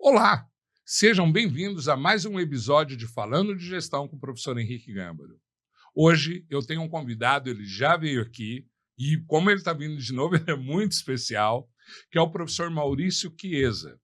Olá, sejam bem-vindos a mais um episódio de Falando de Gestão com o professor Henrique Gâmbaro. Hoje eu tenho um convidado, ele já veio aqui, e como ele está vindo de novo, ele é muito especial, que é o professor Maurício Chiesa.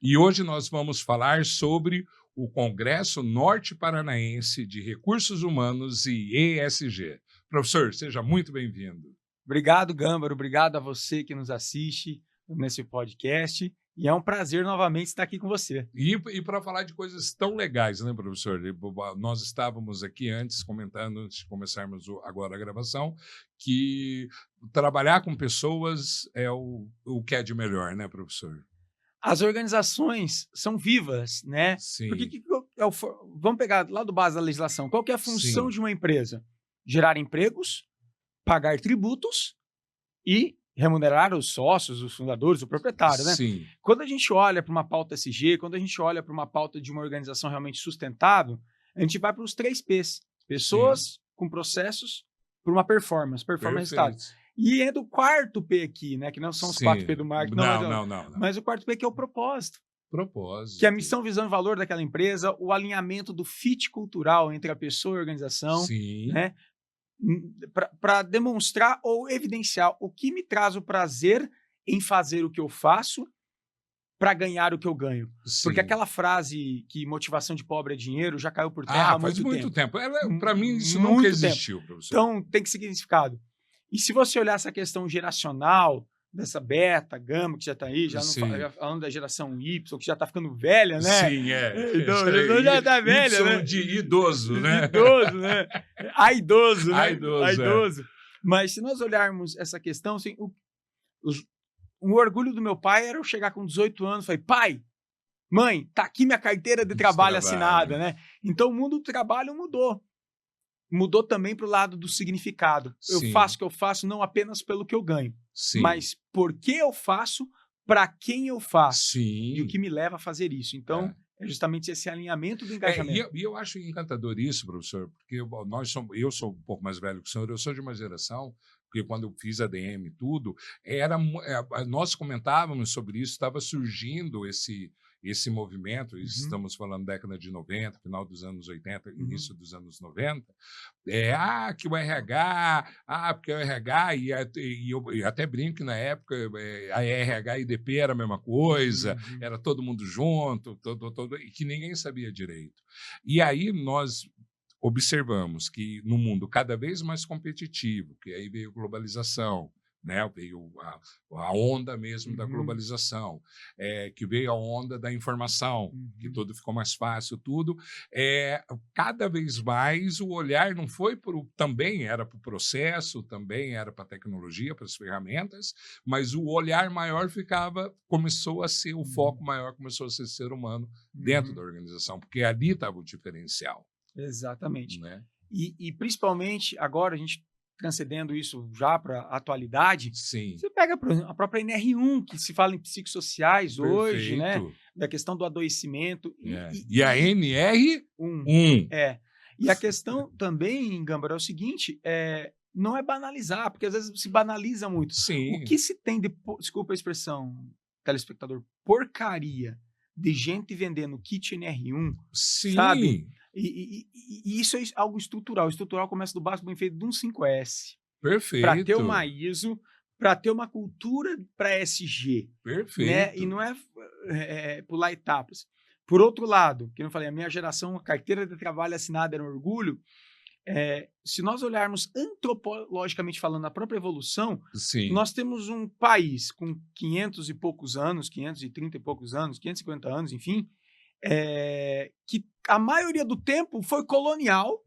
E hoje nós vamos falar sobre o Congresso Norte Paranaense de Recursos Humanos e ESG. Professor, seja muito bem-vindo. Obrigado, Gâmbaro. Obrigado a você que nos assiste nesse podcast. E é um prazer novamente estar aqui com você. E para falar de coisas tão legais, né, professor? Nós estávamos aqui antes comentando, antes de começarmos agora a gravação, que trabalhar com pessoas é o que é de melhor, né, professor? As organizações são vivas, né? Sim. Porque vamos pegar lá do base da legislação. Qual que é a função Sim. de uma empresa? Gerar empregos, pagar tributos e remunerar os sócios, os fundadores, o proprietário, né? Sim. Quando a gente olha para uma pauta SG, quando a gente olha para uma pauta de uma organização realmente sustentável, a gente vai para os 3 P's. Pessoas com processos para uma performance resultado. E é do 4 P aqui, né? Que não são os 4 P do marketing. Não. Mas o 4 P que é o propósito. Propósito. Que é a missão, visão e valor daquela empresa, o alinhamento do fit cultural entre a pessoa e a organização. Sim. Né? Para demonstrar ou evidenciar o que me traz o prazer em fazer o que eu faço para ganhar o que eu ganho. Sim. Porque aquela frase que motivação de pobre é dinheiro já caiu por terra há faz muito tempo. Para mim, isso Muito nunca existiu, professor. Então, tem que ser significado. E se você olhar essa questão geracional, dessa beta, gama, que já está aí, já falando da geração Y, que já está ficando velha, né? Sim, Então, já está velha, y né? de idoso, né? Idoso, né? Aidoso, né? Aidoso. Mas se nós olharmos essa questão, assim, o orgulho do meu pai era eu chegar com 18 anos e falei, pai, mãe, tá aqui minha carteira de trabalho assinada, né? Então o mundo do trabalho mudou. Mudou também para o lado do significado. Sim. Eu faço o que eu faço não apenas pelo que eu ganho, Sim. mas por que eu faço, para quem eu faço. Sim. E o que me leva a fazer isso. Então, é justamente esse alinhamento do engajamento. E eu acho encantador isso, professor, porque eu sou um pouco mais velho que o senhor, eu sou de uma geração, porque quando eu fiz ADM e tudo, nós comentávamos sobre isso, estava surgindo esse movimento, estamos falando década de 90, final dos anos 80, início dos anos 90, que o RH, porque o RH, e eu até brinco que na época a RH e IDP era a mesma coisa, era todo mundo junto, e que ninguém sabia direito. E aí nós observamos que no mundo cada vez mais competitivo, que aí veio globalização, né? Veio a onda mesmo da globalização, que veio a onda da informação, que tudo ficou mais fácil, tudo. Cada vez mais o olhar não foi também era para o processo, também era para a tecnologia, para as ferramentas, mas o olhar maior começou a ser, o foco maior começou a ser ser humano dentro da organização, porque ali estava o diferencial. Exatamente. Né? E principalmente agora a gente transcendendo isso já para a atualidade, sim. Você pega a própria NR1, que se fala em psicossociais hoje, né? Da questão do adoecimento. E a NR1. E a questão também, Gâmbaro, é o seguinte, não é banalizar, porque às vezes se banaliza muito. Sim. O que se tem de, desculpa a expressão, telespectador, porcaria de gente vendendo kit NR1, sim. sabe? E isso é algo estrutural. O estrutural começa do básico bem feito de um 5S. Perfeito. Para ter uma ISO, para ter uma cultura para ESG. Perfeito. Né? E não pular etapas. Por outro lado, que eu falei, a minha geração, a carteira de trabalho assinada era um orgulho. Se nós olharmos antropologicamente falando a própria evolução, sim. Nós temos um país com 500 e poucos anos, 530 e poucos anos, 550 anos, enfim, que a maioria do tempo foi colonial,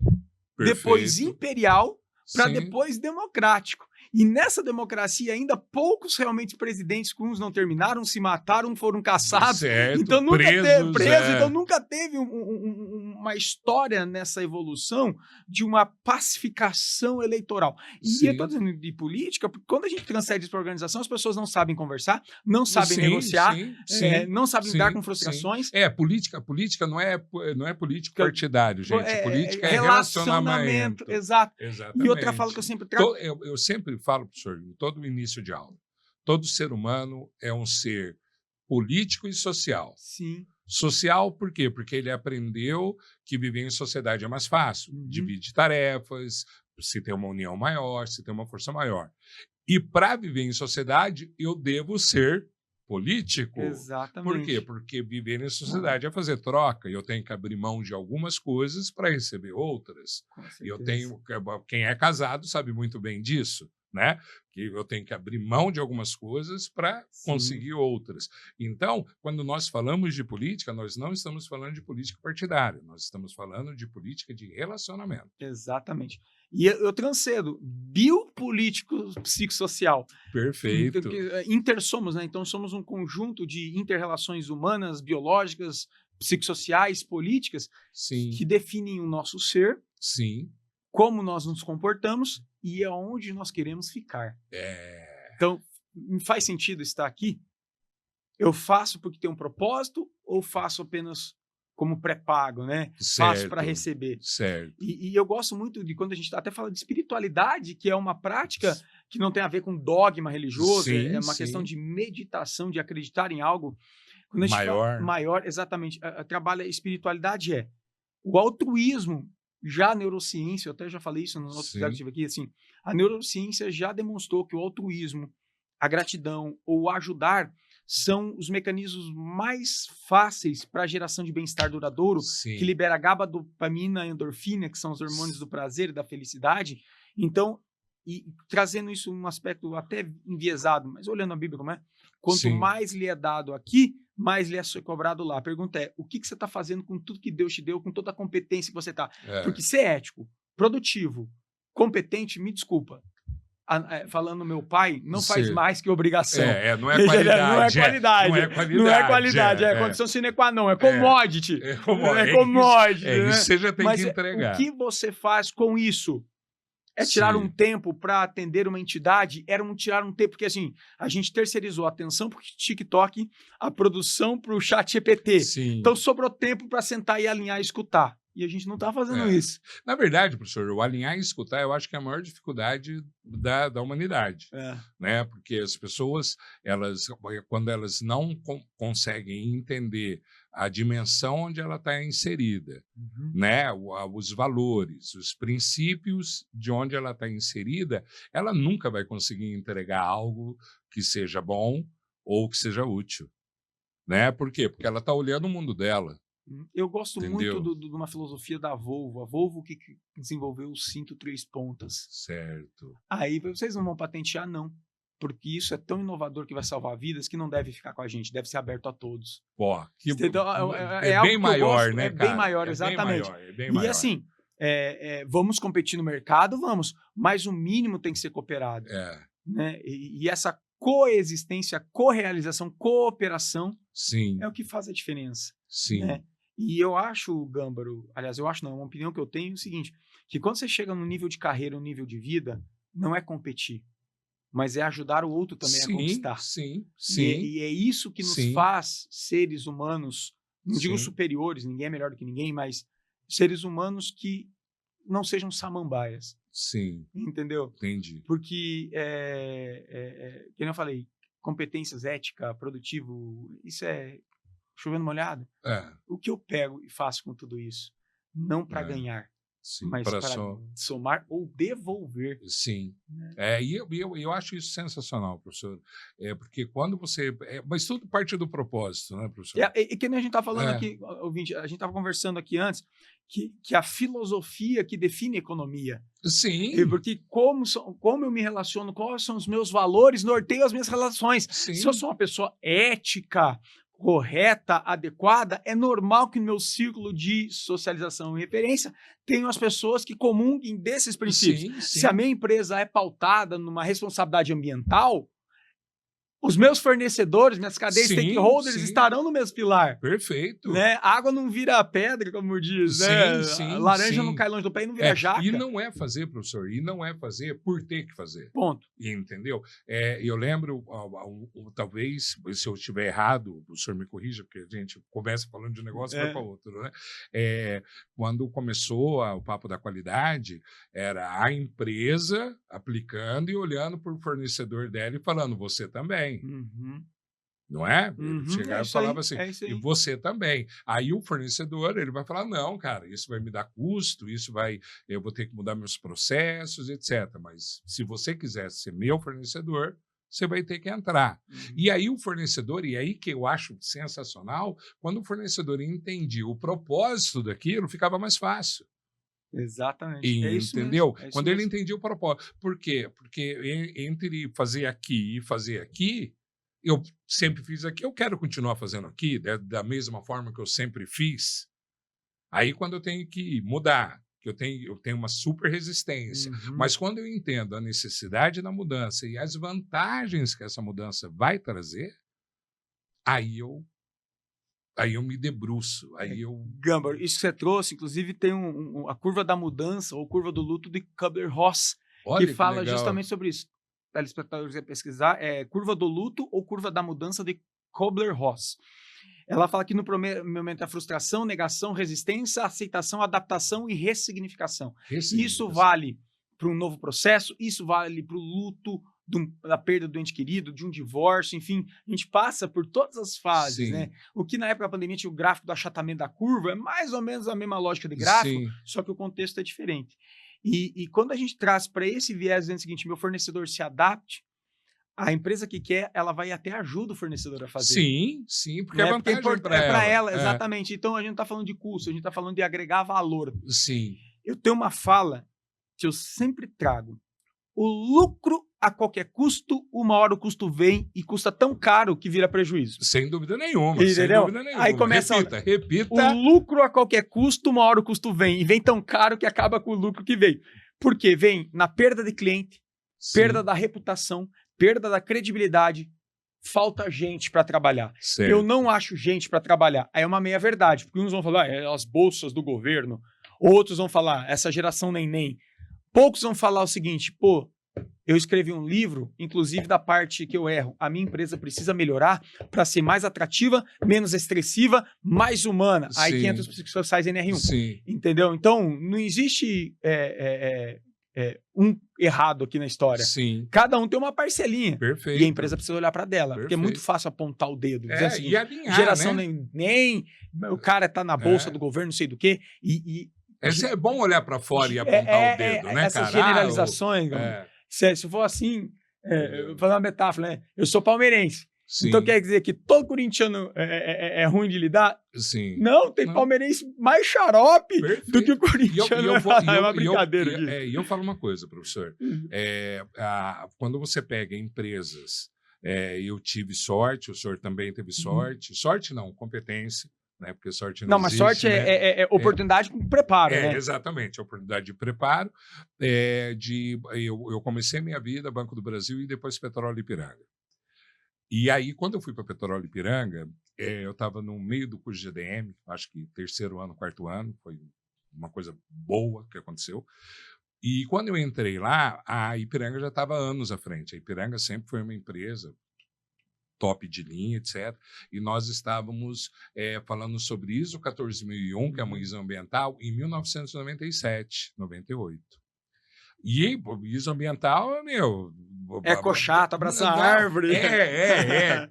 Perfeito. Depois imperial, para depois democrático. E nessa democracia ainda poucos realmente presidentes, uns não terminaram, se mataram, foram caçados. Certo, então nunca teve preso, então nunca teve uma história nessa evolução de uma pacificação eleitoral. E eu estou dizendo de política, porque quando a gente transcende isso para a organização, as pessoas não sabem conversar, não sabem negociar, não sabem lidar com frustrações. Política não é político partidário, gente. Política é relacionamento. Exato. Exatamente. E outra fala que eu sempre trago... Eu sempre falo, professor, em todo início de aula, todo ser humano é um ser político e social. Sim. Social, por quê? Porque ele aprendeu que viver em sociedade é mais fácil. Divide tarefas, se tem uma união maior, se tem uma força maior. E para viver em sociedade, eu devo ser político. Exatamente. Por quê? Porque viver em sociedade é fazer troca, e eu tenho que abrir mão de algumas coisas para receber outras. E eu tenho, quem é casado sabe muito bem disso, né? Que eu tenho que abrir mão de algumas coisas para conseguir outras. Então, quando nós falamos de política, nós não estamos falando de política partidária, nós estamos falando de política de relacionamento. Exatamente. E eu transcedo biopolítico psicossocial. Perfeito. Intersomos, né? Então somos um conjunto de inter-relações humanas, biológicas, psicossociais, políticas, que definem o nosso ser, como nós nos comportamos e aonde nós queremos ficar. Então, me faz sentido estar aqui? Eu faço porque tem um propósito ou faço apenas como pré-pago, né? Faço para receber. Certo. E eu gosto muito de quando a gente até fala de espiritualidade, que é uma prática que não tem a ver com dogma religioso, é uma questão de meditação, de acreditar em algo. Quando a gente fala maior, exatamente. Trabalha a espiritualidade o altruísmo. Já a neurociência, eu até já falei isso no outro lugar que eu tive aqui, assim, a neurociência já demonstrou que o altruísmo, a gratidão ou o ajudar são os mecanismos mais fáceis para a geração de bem-estar duradouro, que libera GABA, dopamina, endorfina, que são os hormônios do prazer e da felicidade. Então, e trazendo isso um aspecto até enviesado, mas olhando a Bíblia como é, quanto mais lhe é dado aqui, mais lhe é cobrado lá. A pergunta é, o que você está fazendo com tudo que Deus te deu, com toda a competência que você está? Porque ser ético, produtivo, competente, me desculpa, falando meu pai, não faz mais que obrigação. Não é qualidade. Não é qualidade. Não é qualidade. É condição sine qua non. É commodity. É commodity. Isso você já tem que entregar. O que você faz com isso? É tirar um tempo para atender uma entidade? Tirar um tempo, porque assim, a gente terceirizou a atenção para o TikTok, a produção para o chat GPT. Então sobrou tempo para sentar e alinhar e escutar. E a gente não está fazendo isso. Na verdade, professor, o alinhar e escutar, eu acho que é a maior dificuldade da humanidade. Né? Porque as pessoas, quando elas não conseguem entender a dimensão onde ela está inserida, né? Os valores, os princípios de onde ela está inserida, ela nunca vai conseguir entregar algo que seja bom ou que seja útil. Né? Por quê? Porque ela está olhando o mundo dela. Eu gosto muito de uma filosofia da Volvo. A Volvo que desenvolveu o cinto 3 pontas. Certo. Aí vocês não vão patentear, não. Porque isso é tão inovador que vai salvar vidas que não deve ficar com a gente, deve ser aberto a todos. Então, é bem maior, né, cara? É bem maior, exatamente. É bem maior. E assim, vamos competir no mercado? Vamos. Mas o mínimo tem que ser cooperado. Né? E essa coexistência, correalização, cooperação é o que faz a diferença. Né? E eu acho, Gâmbaro, aliás, eu acho não, é uma opinião que eu tenho, é o seguinte, que quando você chega no nível de carreira, no nível de vida, não é competir, mas é ajudar o outro também a conquistar. E é isso que nos faz seres humanos, não digo superiores, ninguém é melhor do que ninguém, mas seres humanos que não sejam samambaias. Entendeu? Entendi. Porque, como eu falei, competências, ética, produtivo, isso é chovendo molhado. O que eu pego e faço com tudo isso? Não para ganhar, mas para somar ou devolver. Né? E eu acho isso sensacional, professor. Porque quando você... mas tudo parte do propósito, né, professor? E que nem a gente está falando aqui, ouvinte, a gente estava conversando aqui antes, que a filosofia que define a economia. Porque como eu me relaciono, quais são os meus valores, norteio as minhas relações. Se eu sou uma pessoa ética, correta, adequada, é normal que no meu círculo de socialização e referência tenham as pessoas que comunguem desses princípios. Se a minha empresa é pautada numa responsabilidade ambiental, os meus fornecedores, minhas cadeias stakeholders estarão no mesmo pilar. Perfeito. Né? A água não vira pedra, como diz. Né? A laranja não cai longe do pé e não vira jaca. E não é fazer, professor, e não é fazer por ter que fazer. Ponto. Entendeu? Eu lembro, talvez, se eu estiver errado, o senhor me corrija, porque a gente começa falando de um negócio e vai para outro. Né? Quando começou o papo da qualidade, era a empresa aplicando e olhando para o fornecedor dela e falando, você também. Não é? Ele Uhum, chegava é e isso falava aí, assim, é isso e aí. você também. Aí o fornecedor, ele vai falar, não, cara, isso vai me dar custo, eu vou ter que mudar meus processos, etc. Mas se você quiser ser meu fornecedor, você vai ter que entrar. Uhum. E aí o fornecedor, e aí que eu acho sensacional, quando o fornecedor entendia o propósito daquilo, ficava mais fácil. Exatamente. É isso mesmo, Entendeu? é isso Quando ele mesmo. entendia o propósito. Por quê? Porque entre fazer aqui e fazer aqui, eu sempre fiz aqui, eu quero continuar fazendo aqui, da mesma forma que eu sempre fiz. Aí, quando eu tenho que mudar, que eu tenho uma super resistência, Uhum. mas quando eu entendo a necessidade da mudança e as vantagens que essa mudança vai trazer, aí eu me debruço, É, aí eu. Gamba, isso que você trouxe, inclusive tem a curva da mudança ou curva do luto de Kubler-Ross, que Olha que fala legal. justamente sobre isso. Telespectadores quiser pesquisar, é curva do luto ou curva da mudança de Kubler-Ross. Ela fala que no primeiro momento é frustração, negação, resistência, aceitação, adaptação e ressignificação. Isso Ressignificação. vale para um novo processo, isso vale para o luto da perda do ente querido, de um divórcio, enfim, a gente passa por todas as fases, né? Sim, O que na época da pandemia tinha o gráfico do achatamento da curva, é mais ou menos a mesma lógica de gráfico, sim. só que o contexto é diferente. E quando a gente traz para esse viés dizendo o seguinte, meu fornecedor se adapte, a empresa que quer, ela vai até ajuda o fornecedor a fazer. Sim, sim, porque é Né? Porque vantagem para é para ela. ela, exatamente. Então a gente não está falando de custo, a gente está falando de agregar valor. Sim, Eu tenho uma fala que eu sempre trago. O lucro a qualquer custo, uma hora o custo vem e custa tão caro que vira prejuízo. sem dúvida nenhuma, sem Entendeu? dúvida Aí nenhuma. começa Repita, o repita. lucro a qualquer custo, uma hora o custo vem. E vem tão caro que acaba com o lucro que veio. Por quê? Vem na perda de cliente, perda Sim, da reputação, perda da credibilidade, falta gente para trabalhar. Eu certo. não acho gente para trabalhar. Aí é uma meia-verdade, porque uns vão falar, é as bolsas do governo, outros vão falar, essa geração nem. Poucos vão falar o seguinte, pô, eu escrevi um livro, inclusive da parte que eu erro. A minha empresa precisa melhorar para ser mais atrativa, menos estressiva, mais humana. Aí que entra Sim, os psicossociais NR1. sim, Entendeu? Então, não existe um errado aqui na história. sim. Cada um tem uma parcelinha. E a empresa Perfeito, precisa olhar para dela. Porque é muito perfeito. fácil apontar o dedo, dizendo o E seguinte: alinhar, geração né? nem o cara tá na bolsa do É. governo, não sei do quê. É bom olhar para fora e apontar o dedo, né, Essas cara? generalizações, É, se for assim, eu vou entendeu? fazer uma metáfora, né? Eu sou palmeirense. Então Sim, quer dizer que todo corintiano é ruim de lidar? sim. Não, tem Não, palmeirense mais xarope do que o perfeito. E corintiano. eu vou, e É eu, uma e eu, brincadeira aqui. e eu falo uma coisa, professor. Quando você pega empresas, eu tive sorte, o senhor também teve Uhum. sorte. Sorte não, competência, né? Porque sorte não Não, mas existe, sorte né? é oportunidade com preparo, né? Exatamente, a oportunidade de preparo. Eu comecei minha vida Banco do Brasil e depois Petróleo Ipiranga. E aí, quando eu fui para Petróleo Ipiranga, eu estava no meio do curso de ADM, acho que terceiro ano, quarto ano, foi uma coisa boa que aconteceu. E quando eu entrei lá, a Ipiranga já estava anos à frente. A Ipiranga sempre foi uma empresa top de linha, etc. E nós estávamos falando sobre ISO 14001, que é uma ISO ambiental, em 1997, 98. E pô, ISO ambiental, meu. É cochato, abraçar a Não, árvore.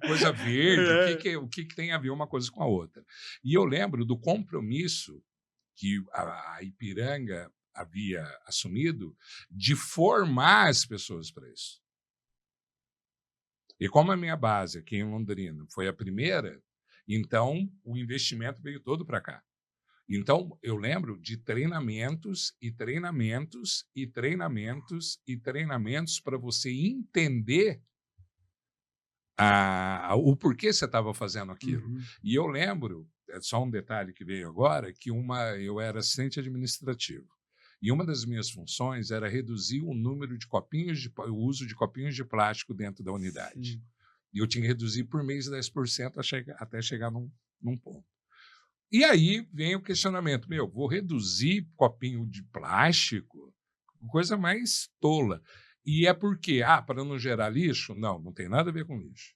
coisa verde. O que, É. que, o que, que tem a ver uma coisa com a outra? E eu lembro do compromisso que a Ipiranga havia assumido de formar as pessoas para isso. E como a minha base aqui em Londrina foi a primeira, então o investimento veio todo para cá. Então, eu lembro de treinamentos e treinamentos e treinamentos e treinamentos para você entender o porquê você estava fazendo aquilo. Uhum. E eu lembro, é só um detalhe que veio agora, que eu era assistente administrativo. E uma das minhas funções era reduzir o número de o uso de copinhos de plástico dentro da unidade. Sim. E eu tinha que reduzir por mês 10% até chegar num ponto. E aí vem o questionamento, vou reduzir copinho de plástico? Coisa mais tola. E é por quê? Para não gerar lixo? Não, não tem nada a ver com lixo.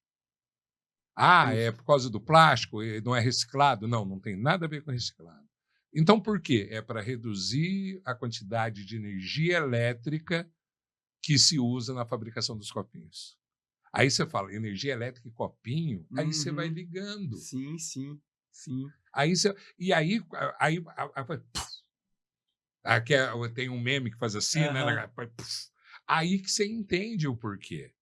É por causa do plástico? Não é reciclado? Não, não tem nada a ver com reciclado. Então, por quê? É para reduzir a quantidade de energia elétrica que se usa na fabricação dos copinhos. Aí você fala energia elétrica e copinho, aí você vai ligando. Sim, sim, sim. Aí você, e aí tem um meme que faz assim, né? Aí que você entende o porquê.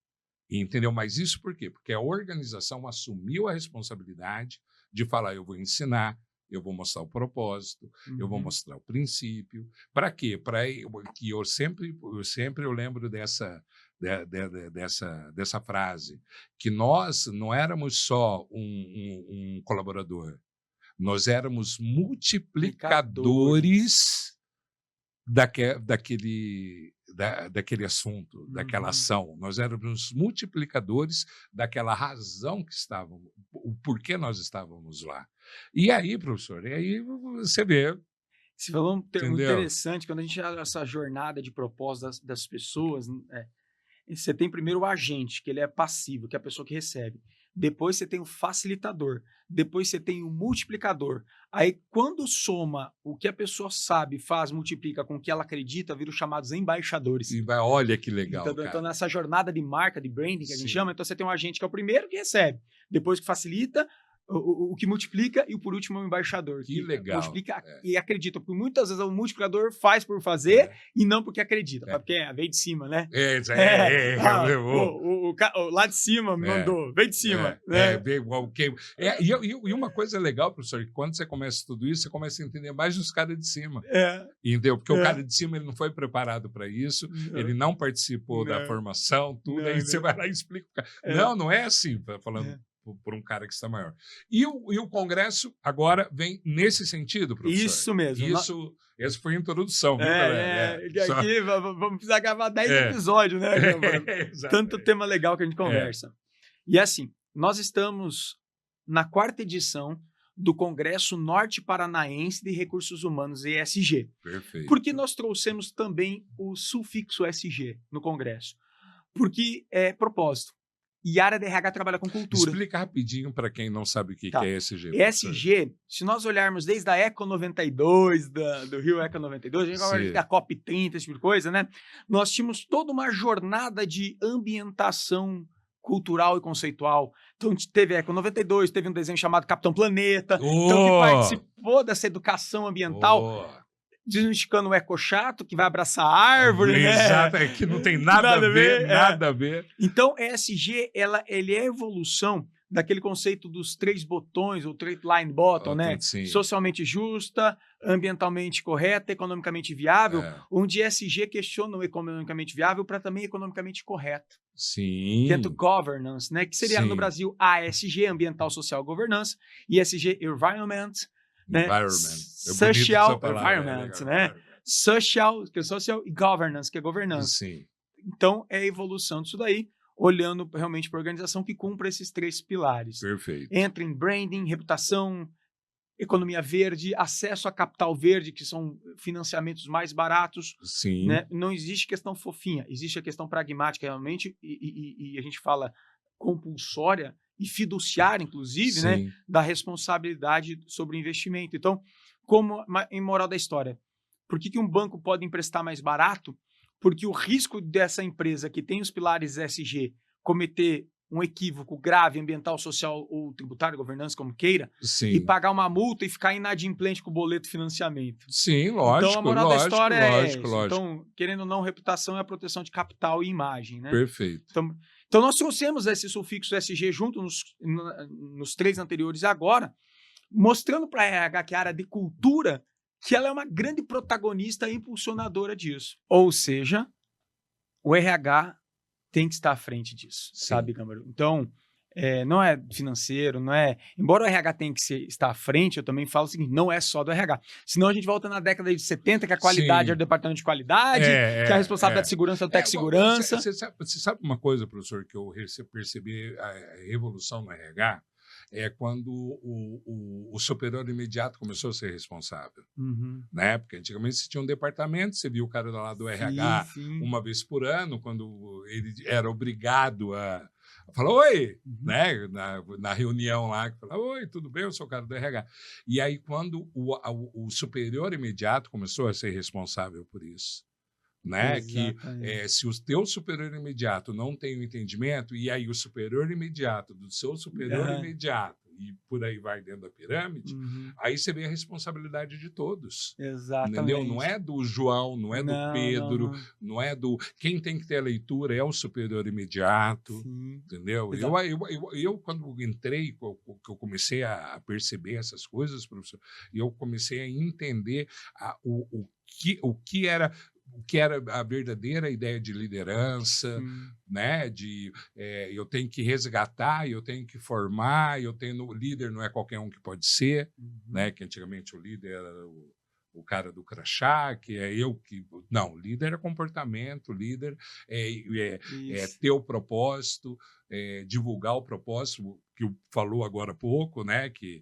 Entendeu? Mas isso por quê? Porque a organização assumiu a responsabilidade de falar, eu vou ensinar, eu vou mostrar o propósito, eu vou mostrar o princípio. Para quê? Para que eu sempre lembro dessa frase, que nós não éramos só um colaborador, nós éramos multiplicadores daquele assunto, daquela ação. Nós éramos multiplicadores daquela razão que estávamos, o porquê nós estávamos lá. E aí, professor, você vê. Você falou um termo interessante, quando a gente olha essa jornada de propósito das pessoas, você tem primeiro o agente, que ele é passivo, que é a pessoa que recebe. Depois você tem o facilitador. Depois você tem o multiplicador. Aí, quando soma o que a pessoa sabe, faz, multiplica com o que ela acredita, vira os chamados embaixadores. Olha que legal, então, nessa jornada de marca, de branding, que a gente chama, então você tem um agente que é o primeiro que recebe. Depois que facilita, o que multiplica, e por último o embaixador. Que legal. Multiplica e acredita. Porque muitas vezes o multiplicador faz por fazer e não porque acredita. Porque veio de cima, né? Lá de cima mandou, veio de cima. E uma coisa legal, professor, que quando você começa tudo isso, você começa a entender mais dos caras de cima. Entendeu? Porque o cara de cima ele não foi preparado para isso, ele não participou da formação, tudo, aí você vai lá e explica. Não é assim, falando por um cara que está maior. E o Congresso agora vem nesse sentido, professor? Isso mesmo. Essa foi a introdução, viu, galera? Aqui vamos precisar gravar 10 episódios, né? Tanto tema legal que a gente conversa. E assim, nós estamos na 4ª edição do Congresso Norte Paranaense de Recursos Humanos, ESG. Perfeito. Porque nós trouxemos também o sufixo SG no Congresso. Porque é propósito. E a área de RH trabalha com cultura. Explica rapidinho para quem não sabe o que é ESG. ESG, se nós olharmos desde a Eco 92, do Rio Eco 92, a gente vai da COP 30, esse tipo de coisa, né? Nós tínhamos toda uma jornada de ambientação cultural e conceitual. Então, teve a Eco 92, teve um desenho chamado Capitão Planeta, então, que participou dessa educação ambiental. Desmistificando o eco chato, que vai abraçar a árvore, né? Exato, que não tem nada a ver, nada a ver. Então, ESG, ele é a evolução daquele conceito dos 3 botões, ou 3 line button, né? Sim. Socialmente justa, ambientalmente correta, economicamente viável, onde ESG questiona o economicamente viável para também economicamente correto. Sim. Dentro do governance, né? Que seria no Brasil ASG, Ambiental, Social, Governança, e ESG, Environment, né? Social environment, né? Social, que é social, e governance, que é governança. Sim. Então, é a evolução disso daí, olhando realmente para a organização que cumpre esses 3 pilares. Perfeito. Entra em branding, reputação, economia verde, acesso a capital verde, que são financiamentos mais baratos. Sim. Né? Não existe questão fofinha, existe a questão pragmática realmente, e a gente fala compulsória, e fiduciária, inclusive, né, da responsabilidade sobre o investimento. Então, como em moral da história, por que um banco pode emprestar mais barato? Porque o risco dessa empresa que tem os pilares ESG cometer um equívoco grave, ambiental, social ou tributário, governança, como queira, e pagar uma multa e ficar inadimplente com o boleto de financiamento. Sim, lógico. Então, a moral da história é essa. Lógico. Então, querendo ou não, reputação é a proteção de capital e imagem, né? Perfeito. Então, nós trouxemos esse sufixo SG junto nos 3 anteriores agora, mostrando para a RH, que é a área de cultura, que ela é uma grande protagonista e impulsionadora disso. Ou seja, o RH tem que estar à frente disso, sabe, Câmara? Então, não é financeiro, não é... Embora o RH tenha que estar à frente, eu também falo o seguinte, não é só do RH. Senão a gente volta na década de 70, que a qualidade era do departamento de qualidade, que a responsabilidade de segurança é o técnico de segurança. Você sabe uma coisa, professor, que eu percebi a revolução no RH? É quando o superior imediato começou a ser responsável. Né? Porque antigamente você tinha um departamento, você via o cara lá do RH uma vez por ano, quando ele era obrigado a falar oi, né? Na reunião lá, que falava, oi, tudo bem? Eu sou o cara do RH. E aí, quando o superior imediato começou a ser responsável por isso, né? Que se o teu superior imediato não tem o entendimento, e aí o superior imediato do seu superior imediato, e por aí vai dentro da pirâmide, aí você vê a responsabilidade de todos. Exatamente. Entendeu? Não é do João, não é do Pedro, não é do... Quem tem que ter a leitura é o superior imediato, entendeu? Eu, quando entrei, que eu comecei a perceber essas coisas, professor, eu comecei a entender o que era a verdadeira ideia de liderança, né? Eu tenho que resgatar, eu tenho que formar, o líder não é qualquer um que pode ser, né? Que antigamente o líder era o cara do crachá, que é eu que... Não, líder é comportamento, líder é ter o propósito, divulgar o propósito, que falou agora há pouco, né? Que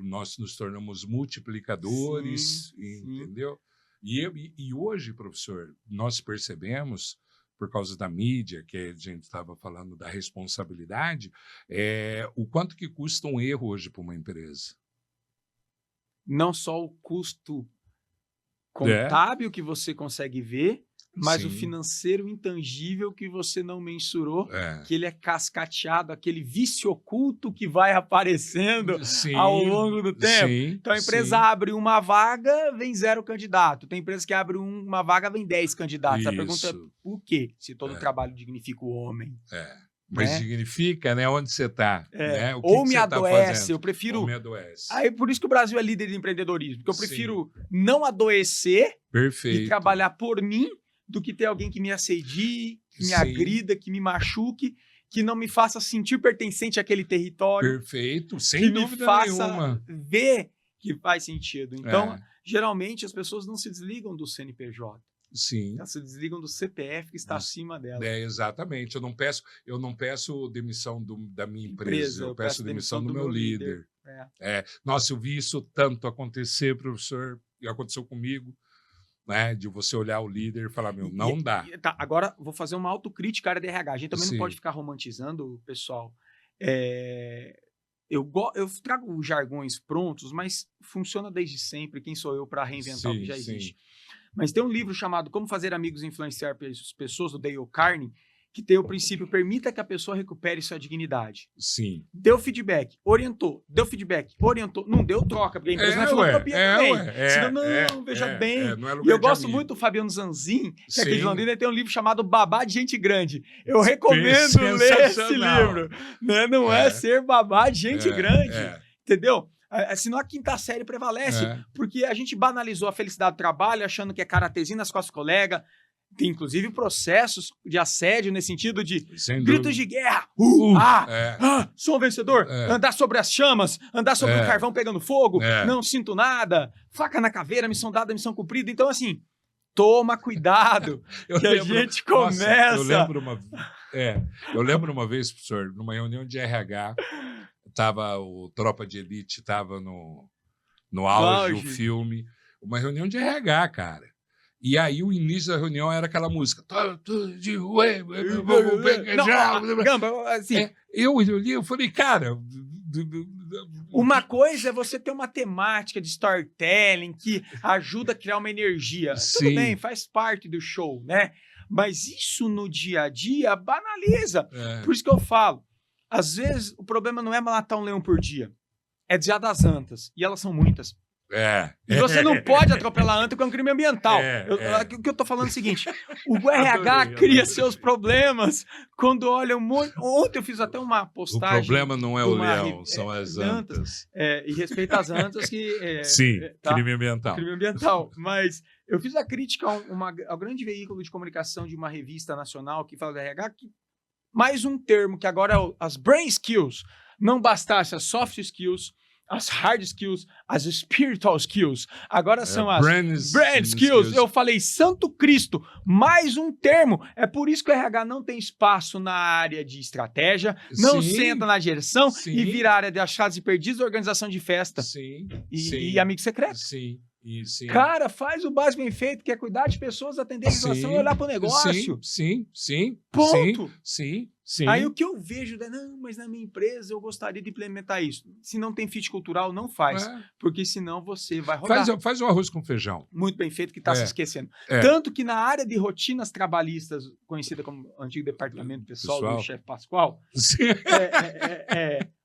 nós nos tornamos multiplicadores, entendeu? E hoje, professor, nós percebemos, por causa da mídia, que a gente estava falando da responsabilidade, o quanto que custa um erro hoje para uma empresa. Não só o custo contábil que você consegue ver, mas o financeiro intangível que você não mensurou, que ele é cascateado, aquele vício oculto que vai aparecendo ao longo do tempo. Então a empresa abre uma vaga, vem 0 candidato. Tem empresa que abre uma vaga, vem 10 candidatos. A pergunta é por quê? Se todo trabalho dignifica o homem. Mas significa, né, onde você está. Né? Ou me adoece, eu prefiro... Ou me adoece. Aí, por isso que o Brasil é líder de empreendedorismo, porque eu prefiro não adoecer e trabalhar por mim do que ter alguém que me assedie, que me agrida, que me machuque, que não me faça sentir pertencente àquele território. Perfeito, sem dúvida nenhuma. Que me faça ver que faz sentido. Então, geralmente, as pessoas não se desligam do CNPJ. Elas se desligam do CPF que está acima dela. Exatamente. Eu não peço demissão da minha empresa, eu peço demissão do meu líder. Nossa, eu vi isso tanto acontecer, professor, e aconteceu comigo. Né, de você olhar o líder e falar, não dá. Agora, vou fazer uma autocrítica à área de RH. A gente também não pode ficar romantizando, pessoal. Eu trago jargões prontos, mas funciona desde sempre. Quem sou eu para reinventar o que já existe? Mas tem um livro chamado Como Fazer Amigos e Influenciar Pessoas, do Dale Carnegie, que tem o princípio, permita que a pessoa recupere sua dignidade. Deu feedback, orientou, deu feedback, orientou, não deu troca, porque a empresa não é filantropia também. Senão, veja bem. E eu gosto muito do Fabiano Zanzin, que aqui de Londrina tem um livro chamado Babá de Gente Grande. Eu recomendo ler esse livro. Né? Não é ser babá de gente grande, entendeu? Senão a quinta série prevalece, porque a gente banalizou a felicidade do trabalho, achando que é karatezinho nas costas do colega. Tem, inclusive, processos de assédio nesse sentido de gritos de guerra. Sou um vencedor. Andar sobre as chamas, andar sobre o carvão pegando fogo, não sinto nada. Faca na caveira, missão dada, missão cumprida. Então, assim, toma cuidado que a gente começa... eu lembro uma vez, professor, numa reunião de RH, o Tropa de Elite estava no auge do filme, uma reunião de RH, cara. E aí o início da reunião era aquela música. Eu li, eu falei, cara... Uma coisa é você ter uma temática de storytelling que ajuda a criar uma energia. Tudo bem, faz parte do show, né? Mas isso no dia a dia banaliza. Por isso que eu falo, às vezes o problema não é matar um leão por dia, é desviar das antas. E elas são muitas. E você não pode atropelar a anta porque é um crime ambiental. O que eu tô falando é o seguinte, o RH cria seus problemas quando olha um monte... Ontem eu fiz até uma postagem... O problema não é o leão, são as antas. E respeita as antas que... crime ambiental. Crime ambiental. Mas eu fiz a crítica ao grande veículo de comunicação de uma revista nacional que fala do RH, que mais um termo que agora é as brain skills. Não bastasse as soft skills, as hard skills, as spiritual skills. Agora são as brand skills. Eu falei, Santo Cristo, mais um termo. É por isso que o RH não tem espaço na área de estratégia, não senta na direção e vira área de achados e perdidos, organização de festa e amigo secreto. E, sim. Cara, faz o básico bem feito, que é cuidar de pessoas, atender a situação e olhar para o negócio. Sim. Ponto. Sim. Aí o que eu vejo, não, mas na minha empresa eu gostaria de implementar isso. Se não tem fit cultural, não faz. Porque senão você vai rodar. Faz um arroz com feijão. Muito bem feito, que está se esquecendo. É. Tanto que na área de rotinas trabalhistas, conhecida como antigo departamento pessoal do chefe Pascoal,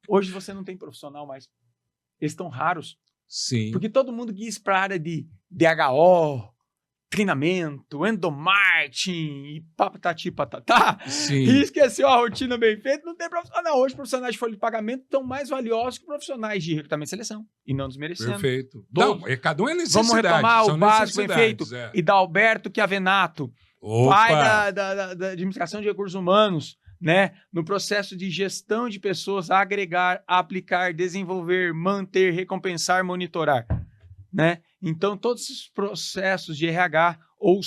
hoje você não tem profissional mais. Eles estão raros. Sim. Porque todo mundo quis para a área de DHO, treinamento, endomarketing e papatati patatá. E esqueceu a rotina bem feita, não tem profissional. Hoje, profissionais de folha de pagamento estão mais valiosos que profissionais de recrutamento e seleção. E não desmerecendo. Perfeito. Não, cada um é necessidade. Vamos retomar o básico bem feito. E da Alberto Chiavenato, pai da administração de recursos humanos, né? No processo de gestão de pessoas, agregar, aplicar, desenvolver, manter, recompensar, monitorar, né? Então, todos esses processos de RH ou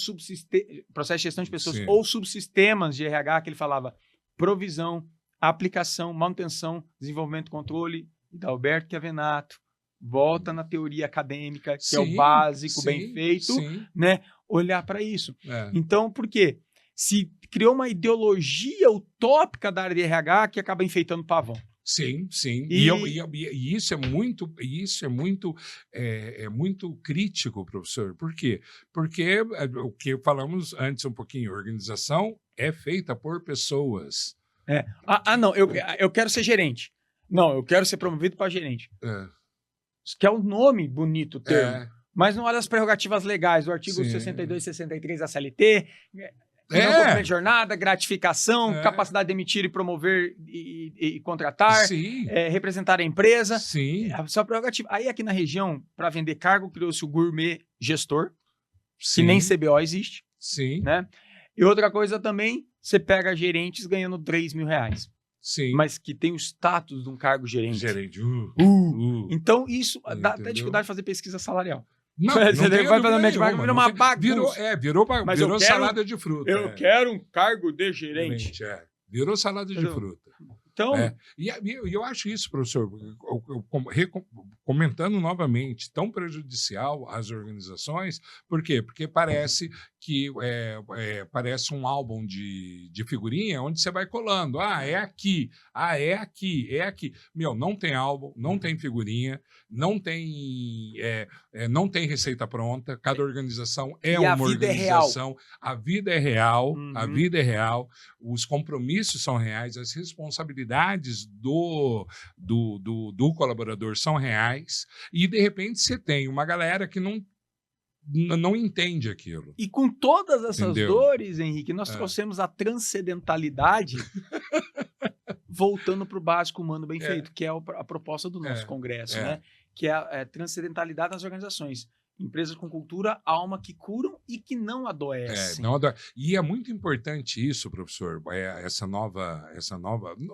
processo de gestão de pessoas ou subsistemas de RH que ele falava, provisão, aplicação, manutenção, desenvolvimento, controle, e da Alberto Chiavenato, volta na teoria acadêmica, que é o básico, bem feito, né? Olhar para isso. Então, por quê? Se criou uma ideologia utópica da área de RH que acaba enfeitando o pavão. Sim. E isso é muito crítico, professor. Por quê? Porque o que falamos antes um pouquinho, organização é feita por pessoas. Não, eu quero ser gerente. Não, eu quero ser promovido para gerente. Isso que é um nome bonito, o termo. Mas não olha as prerrogativas legais do artigo 62 e 63 da CLT. Não jornada, gratificação, capacidade de emitir e promover e contratar, representar a empresa. É só prerrogativa. Aí aqui na região, para vender cargo, criou-se o gourmet gestor, que nem CBO existe. Né? E outra coisa também, você pega gerentes ganhando R$3.000. Mas que tem o status de um cargo gerente. Então isso dá até dificuldade de fazer pesquisa salarial. Não vai fazer um benchmark, vira uma bagunça. Virou salada de fruta. Eu quero um cargo de gerente. Virou salada de fruta. Então... E eu acho isso, professor, comentando novamente, tão prejudicial às organizações. Por quê? Porque parece que parece um álbum de figurinha onde você vai colando. É aqui. É aqui. Meu, não tem álbum, não tem figurinha, não tem receita pronta. Cada organização é uma organização. A vida é real. A vida é real. Os compromissos são reais. As responsabilidades do colaborador são reais. E, de repente, você tem uma galera que não entende aquilo. E com todas essas dores, Henrique, nós trouxemos a transcendentalidade voltando para o básico humano bem feito, que é a proposta do nosso congresso, né? Que é a transcendentalidade das organizações. Empresas com cultura, alma que curam e que não adoecem. E é muito importante isso, professor, essa nova,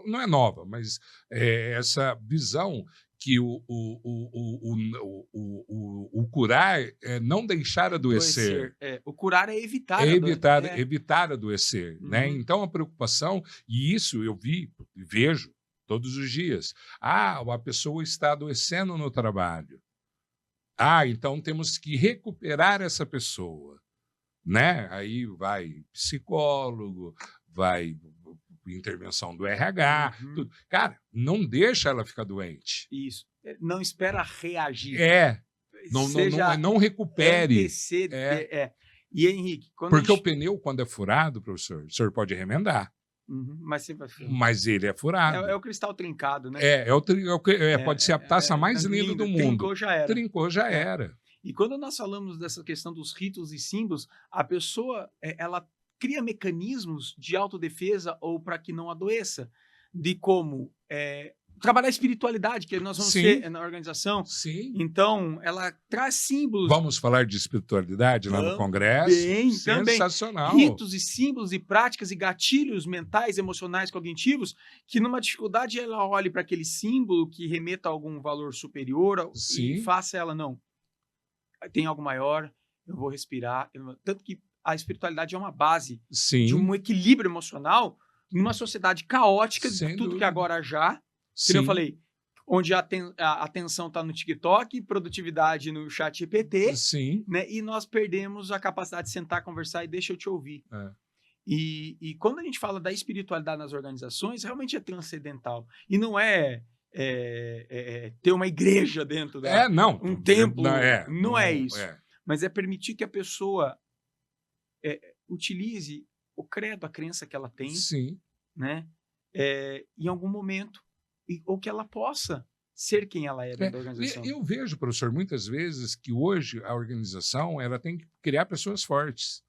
não é nova, mas essa visão que o curar é não deixar adoecer. O curar é evitar evitar adoecer. Né? Então, a preocupação, e isso eu vejo todos os dias, a pessoa está adoecendo no trabalho. Então temos que recuperar essa pessoa, né? Aí vai psicólogo, vai intervenção do RH, tudo. Cara, não deixa ela ficar doente. Isso. Não espera reagir. Não recupere. E Henrique, porque o pneu, quando é furado, professor, o senhor pode remendar. Mas ele é furado. É o cristal trincado, né? Pode ser a taça mais linda do mundo. Trincou já era. era. E quando nós falamos dessa questão dos ritos e símbolos, a pessoa ela cria mecanismos de autodefesa ou para que não adoeça, de como trabalhar a espiritualidade, que nós vamos ter na organização. Então, ela traz símbolos. Vamos falar de espiritualidade lá no Congresso? Sensacional. Também. Ritos e símbolos e práticas e gatilhos mentais, emocionais, cognitivos, que numa dificuldade ela olhe para aquele símbolo que remeta a algum valor superior e faça ela, não. Tem algo maior, eu vou respirar. Tanto que a espiritualidade é uma base de um equilíbrio emocional numa sociedade caótica, de tudo que agora já... Como eu falei, onde a atenção está no TikTok, produtividade no ChatGPT, Sim. né? E nós perdemos a capacidade de sentar, conversar e deixa eu te ouvir. E quando a gente fala da espiritualidade nas organizações, realmente é transcendental. E não é ter uma igreja dentro da... Não. Um templo. Não é isso. É. Mas é permitir que a pessoa utilize o credo, a crença que ela tem, Sim. né? Em algum momento, ou que ela possa ser quem ela é dentro da organização. Eu vejo, professor, muitas vezes que hoje a organização ela tem que criar pessoas fortes,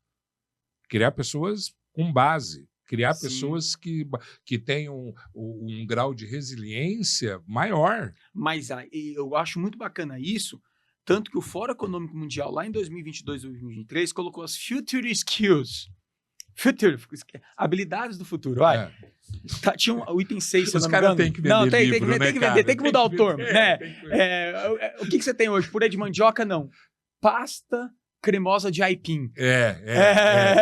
criar pessoas com base, criar Sim. pessoas que tenham um grau de resiliência maior. Mas eu acho muito bacana isso, tanto que o Fórum Econômico Mundial, lá em 2022 e 2023, colocou as Future Skills. Habilidades do futuro. Olha, tinha o item 6, se eu não me engano. Os caras têm que vender livro, né, tem que vender, tem que mudar o termo. Né? O que você tem hoje? Purê de mandioca, não. Pasta cremosa de aipim.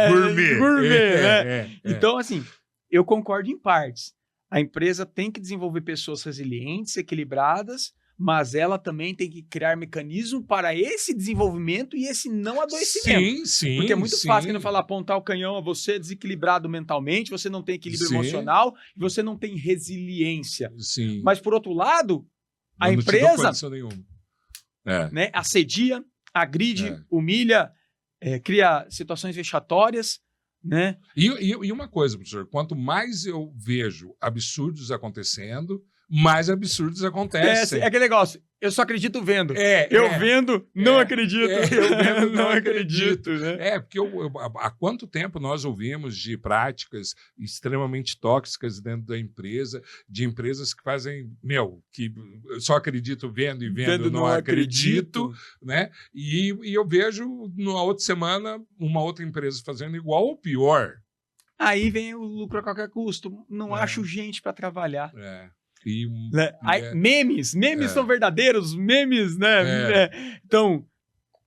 Gourmet. Então, assim, eu concordo em partes. A empresa tem que desenvolver pessoas resilientes, equilibradas, mas ela também tem que criar mecanismo para esse desenvolvimento e esse não adoecimento. Sim. Porque é muito fácil quando eu falar apontar o canhão a você desequilibrado mentalmente, você não tem equilíbrio emocional e você não tem resiliência. Sim. Mas, por outro lado, a empresa né, assedia, agride, humilha, cria situações vexatórias, né? E uma coisa, professor, quanto mais eu vejo absurdos acontecendo, mais absurdos acontecem. É aquele negócio, eu só acredito vendo. Eu vendo, não acredito. Eu vendo, não acredito. Né? Porque há quanto tempo nós ouvimos de práticas extremamente tóxicas dentro da empresa, de empresas que fazem, que eu só acredito vendo e vendo não acredito, né? E eu vejo, numa outra semana, uma outra empresa fazendo igual ou pior. Aí vem o lucro a qualquer custo. Não acho gente para trabalhar. Memes são verdadeiros, memes, né? Então,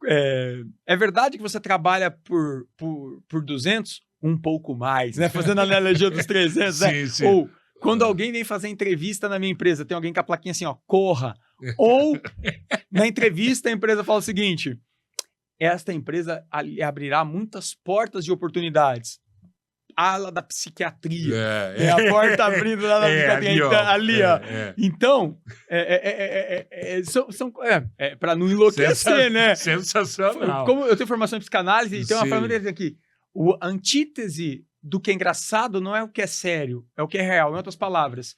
é verdade que você trabalha por 200, um pouco mais, né? Fazendo a analogia dos 300, né? Sim. Ou quando alguém vem fazer entrevista na minha empresa, tem alguém com a plaquinha assim, ó, corra. Ou na entrevista a empresa fala o seguinte: esta empresa abrirá muitas portas de oportunidades. Ala da psiquiatria. A porta abrindo lá na psiquiatria. Ali, ó. Então, para não enlouquecer, né? Sensacional. Como eu tenho formação em psicanálise, e tem uma ferramenta aqui. A antítese do que é engraçado não é o que é sério, é o que é real. Em outras palavras,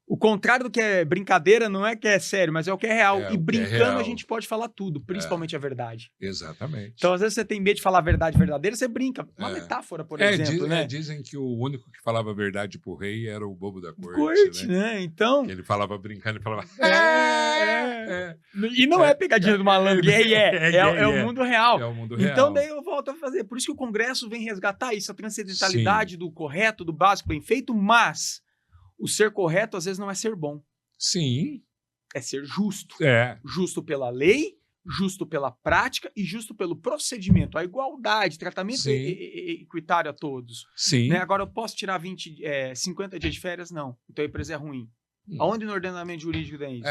o contrário do que é brincadeira não é que é sério, mas é o que é real. E brincando a gente pode falar tudo, principalmente a verdade. Exatamente. Então, às vezes você tem medo de falar a verdade verdadeira, você brinca. Uma metáfora, por exemplo, né? Dizem que o único que falava a verdade pro rei era o bobo da corte, né? Então... Ele falava brincando e falava... E não é pegadinha do malandro, é o mundo real. É o mundo real. Então, daí eu volto a fazer. Por isso que o Congresso vem resgatar isso, a transcendentalidade do correto, do básico, bem feito, mas... O ser correto, às vezes, não é ser bom. Sim. É ser justo. Justo pela lei, justo pela prática e justo pelo procedimento. A igualdade, tratamento equitário a todos. Sim. Né? Agora, eu posso tirar 50 dias de férias? Não. Então, a empresa é ruim. Aonde no ordenamento jurídico tem isso?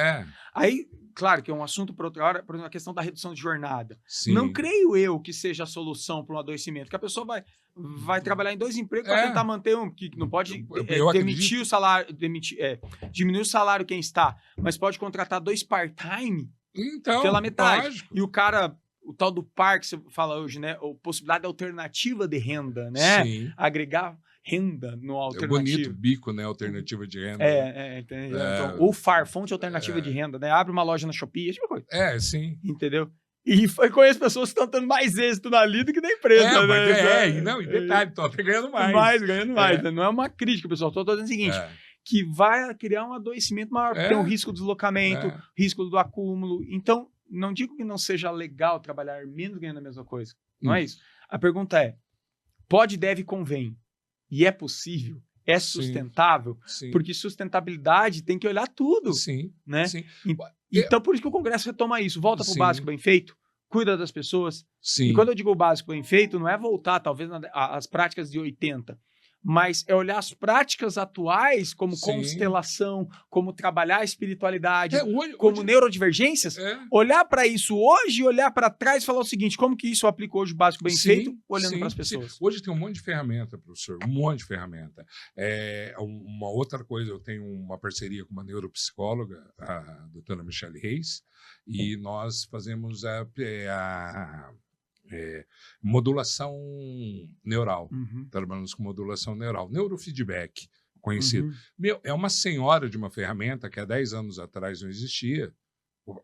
Aí, claro que é um assunto para outra hora, por exemplo, a questão da redução de jornada. Sim. Não creio eu que seja a solução para um adoecimento, que a pessoa vai trabalhar em 2 empregos para tentar manter que não pode demitir o salário, diminuir o salário quem está, mas pode contratar 2 part-time pela metade. Lógico. E o cara, o tal do par que você fala hoje, né? Ou possibilidade alternativa de renda, né? Sim. Agregar renda no alternativo. É bonito, bico, né? Alternativa de renda. Entendeu? Então, ou FAR, fonte alternativa de renda, né? Abre uma loja na Shopee, tipo coisa. Sim. Entendeu? E conheço pessoas que estão tendo mais êxito na lida do que na empresa, né? E detalhe, estão até ganhando mais. Ganhando mais. Né? Não é uma crítica, pessoal. Estou dizendo o seguinte, que vai criar um adoecimento maior, tem um risco de deslocamento, risco do acúmulo. Então, não digo que não seja legal trabalhar menos ganhando a mesma coisa. Não é isso. A pergunta é, pode, deve, convém. E é possível? É sustentável? Sim. Porque sustentabilidade tem que olhar tudo. Sim. Né? Sim. Então, por isso que o Congresso retoma isso. Volta para o básico bem feito, cuida das pessoas. Sim. E quando eu digo o básico bem feito, não é voltar, talvez, às práticas de 80, mas é olhar as práticas atuais, como Sim. constelação, como trabalhar a espiritualidade, Hoje, como neurodivergências, olhar para isso hoje, olhar para trás e falar o seguinte, como que isso aplica hoje o básico bem feito, olhando para as pessoas. Sim. Hoje tem um monte de ferramenta, professor, um monte de ferramenta. Uma outra coisa, eu tenho uma parceria com uma neuropsicóloga, a doutora Michelle Reis, e nós fazemos a modulação neural. Trabalhamos com modulação neural. Neurofeedback, conhecido. É uma senhora de uma ferramenta que há 10 anos atrás não existia.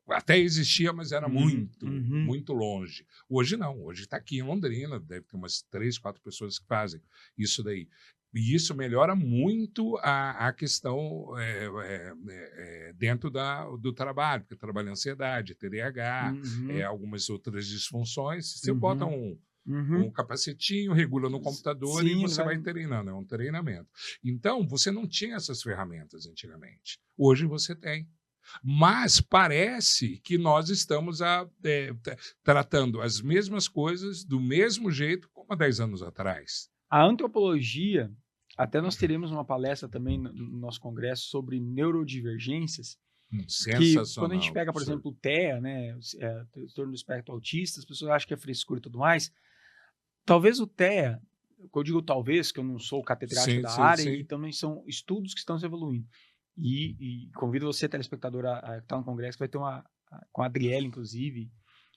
Até existia, mas era muito longe. Hoje não. Hoje está aqui em Londrina. Deve ter umas 3, 4 pessoas que fazem isso daí. E isso melhora muito a questão dentro do trabalho, porque trabalha ansiedade, TDAH, algumas outras disfunções. Você bota um capacetinho, regula no computador e você vai treinando. É um treinamento. Então, você não tinha essas ferramentas antigamente. Hoje você tem. Mas parece que nós estamos tratando as mesmas coisas do mesmo jeito como há 10 anos atrás. A antropologia, até nós teremos uma palestra também no nosso congresso sobre neurodivergências. Sensacional. Que, quando a gente pega, por exemplo, o TEA, né, transtorno do espectro autista, as pessoas acham que é frescura e tudo mais. Talvez o TEA, eu digo talvez, que eu não sou catedrático da área, e também são estudos que estão se evoluindo. E convido você, telespectador, a estar no congresso, que vai ter com a Adriele, inclusive,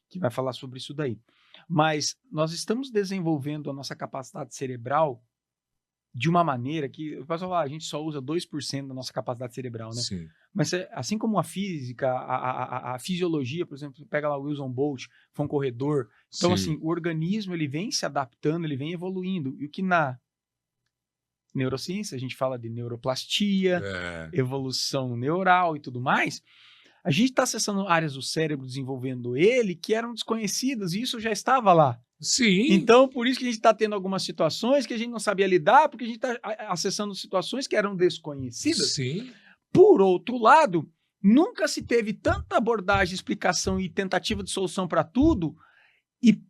que vai falar sobre isso daí. Mas nós estamos desenvolvendo a nossa capacidade cerebral de uma maneira que, o pessoal fala, a gente só usa 2% da nossa capacidade cerebral, né? Sim. Mas assim como a física, a fisiologia, por exemplo, pega lá o Usain Bolt, foi um corredor. Então, assim, o organismo, ele vem se adaptando, ele vem evoluindo. E o que na neurociência, a gente fala de neuroplastia, evolução neural e tudo mais, a gente está acessando áreas do cérebro, desenvolvendo ele, que eram desconhecidas, e isso já estava lá. Sim. Então, por isso que a gente está tendo algumas situações que a gente não sabia lidar, porque a gente está acessando situações que eram desconhecidas. Sim. Por outro lado, nunca se teve tanta abordagem, explicação e tentativa de solução para tudo, e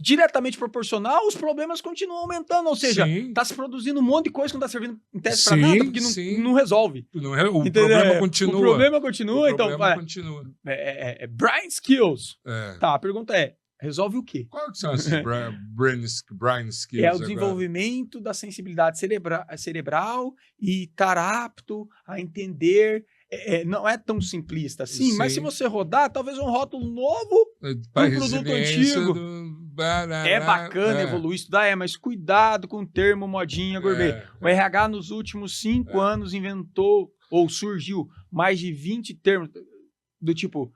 diretamente proporcional, os problemas continuam aumentando. Ou seja, está se produzindo um monte de coisa que não está servindo em tese para nada, porque não resolve. O problema continua. O problema continua. O problema continua. Brain skills. Tá, a pergunta é, resolve o quê? Qual que são esses brain skills? É o desenvolvimento da sensibilidade cerebral e estar apto a entender. Não é tão simplista assim, mas se você rodar, talvez um rótulo novo para um produto antigo. É bacana evoluir, estudar, mas cuidado com o termo modinha gourmet. O RH nos últimos 5 anos inventou ou surgiu mais de 20 termos do tipo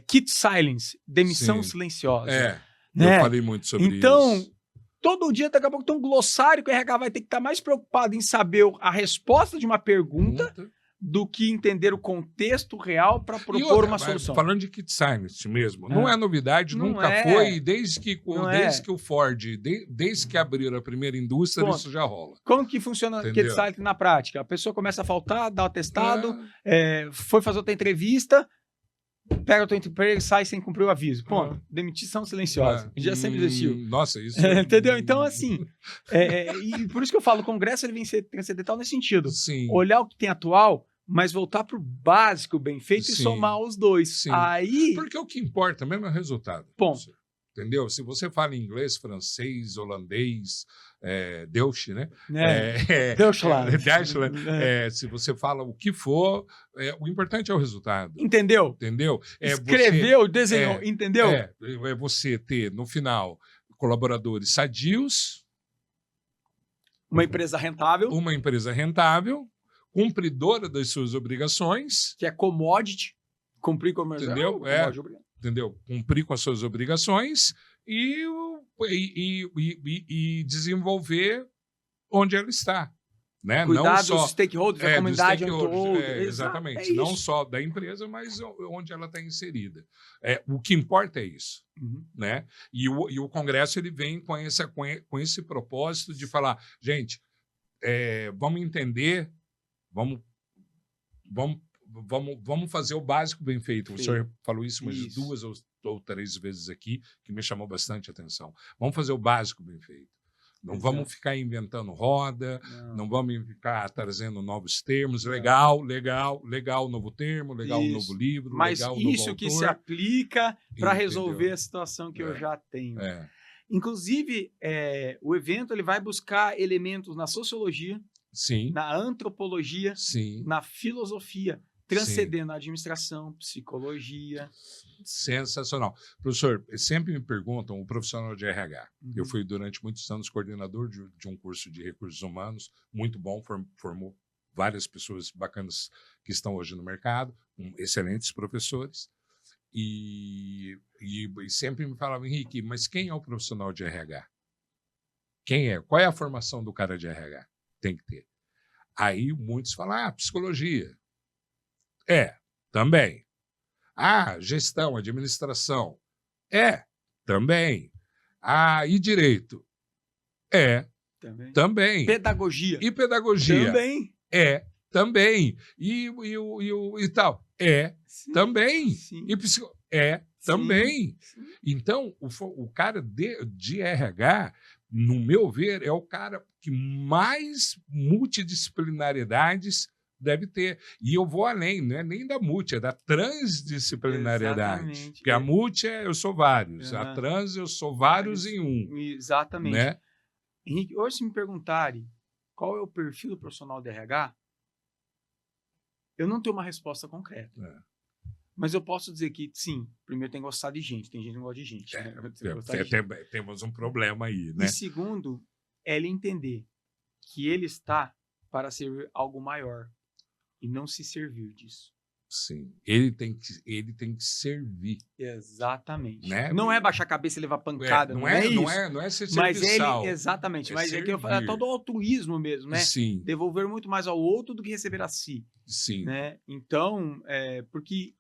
quit silence, demissão silenciosa. Eu falei muito sobre isso. Então, todo dia, daqui a pouco, tem um glossário que o RH vai ter que estar mais preocupado em saber a resposta de uma pergunta do que entender o contexto real para propor uma solução. Falando de kit silence mesmo, não é novidade, nunca foi, desde que o Ford, desde que abriram a primeira indústria, isso já rola. Como que funciona o kit silence na prática? A pessoa começa a faltar, dá o atestado, foi fazer outra entrevista, pega o teu emprego e sai sem cumprir o aviso. Ponto. Demissão silenciosa. Já sempre existiu. Nossa, isso... Entendeu? Então, assim, e por isso que eu falo, o Congresso ele vem ser transcendental nesse sentido. Sim. Olhar o que tem atual, mas voltar para o básico bem feito e somar os dois. Sim. Aí... Porque o que importa mesmo é o resultado. Ponto. Entendeu? Se você fala inglês, francês, holandês, Deutsch, né? Deutschland. Se você fala o que for, o importante é o resultado. Entendeu? Entendeu? Escreveu, desenhou, entendeu? É você ter, no final, colaboradores sadios. Uma empresa rentável. Uma empresa rentável, cumpridora das suas obrigações. Que é commodity. Cumprir comercial. Entendeu? Entendeu? Cumprir com as suas obrigações e desenvolver onde ela está. Né? Cuidar não só dos stakeholders, da comunidade toda. Exatamente. Não só da empresa, mas onde ela está inserida. O que importa é isso. Né? E o Congresso ele vem com esse propósito de falar, gente, vamos entender, vamos fazer o básico bem feito. O senhor falou isso umas 2 ou 3 vezes aqui, que me chamou bastante atenção. Vamos fazer o básico bem feito. Não vamos ficar inventando roda, não vamos ficar trazendo novos termos. Legal, novo termo, legal, novo livro, mas legal, novo autor. Mas isso que se aplica para resolver a situação que eu já tenho. Inclusive, o evento ele vai buscar elementos na sociologia, na antropologia, na filosofia, transcendendo a administração, psicologia. Sensacional. Professor, sempre me perguntam, o profissional de RH. Eu fui, durante muitos anos, coordenador de um curso de recursos humanos, muito bom, formou várias pessoas bacanas que estão hoje no mercado, excelentes professores. E sempre me falavam, Henrique, mas quem é o profissional de RH? Quem é? Qual é a formação do cara de RH? Tem que ter. Aí muitos falam, psicologia. Também. Gestão, administração. Também. E direito. Também. Pedagogia. E pedagogia. Também. Também. E tal. Sim. Também. Sim. E também. Sim. Então, o cara de RH, no meu ver, é o cara que mais multidisciplinaridades deve ter. E eu vou além, não é nem da multi, é da transdisciplinariedade. Exatamente. Porque a multi eu sou vários, a trans eu sou vários em um. Exatamente. Né? Henrique, hoje se me perguntarem qual é o perfil do profissional de RH, eu não tenho uma resposta concreta. Mas eu posso dizer que, sim, primeiro tem que gostar de gente. Tem gente que não gosta de gente. Temos um problema aí, né? E segundo, é ele entender que ele está para servir algo maior e não se servir disso. Sim, ele tem que servir. Exatamente. Né? Não é baixar a cabeça e levar pancada, não é isso. Não é ser mas serviçal. Exatamente, mas é que eu falo, é todo o altruísmo mesmo, né? Sim. Devolver muito mais ao outro do que receber a si. Sim. Né? Então, porque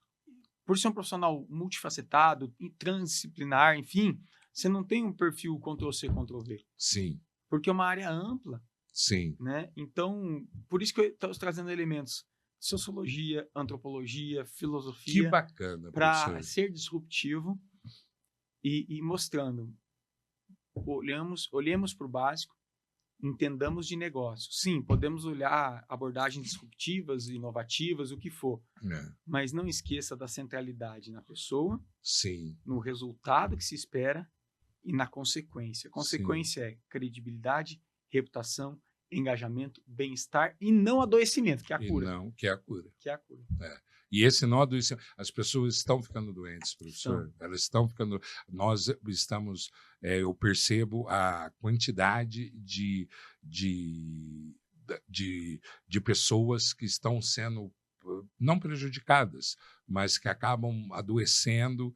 por ser um profissional multifacetado, transdisciplinar, enfim, você não tem um perfil Ctrl-C, Ctrl-V. Sim. Porque é uma área ampla. Sim. Né? Então, por isso que eu estou trazendo elementos de sociologia, antropologia, filosofia. Que bacana, para ser disruptivo e mostrando. Olhemos para o básico, entendamos de negócio. Sim, podemos olhar abordagens disruptivas, inovativas, o que for. Mas não esqueça da centralidade na pessoa, no resultado que se espera e na consequência. A consequência é credibilidade, reputação, engajamento, bem-estar e não adoecimento, que é a cura. Que é a cura. Que é a cura. E esse nó adoecimento, as pessoas estão ficando doentes, professor. Elas estão ficando. Nós estamos. Eu percebo a quantidade de pessoas que estão sendo não prejudicadas, mas que acabam adoecendo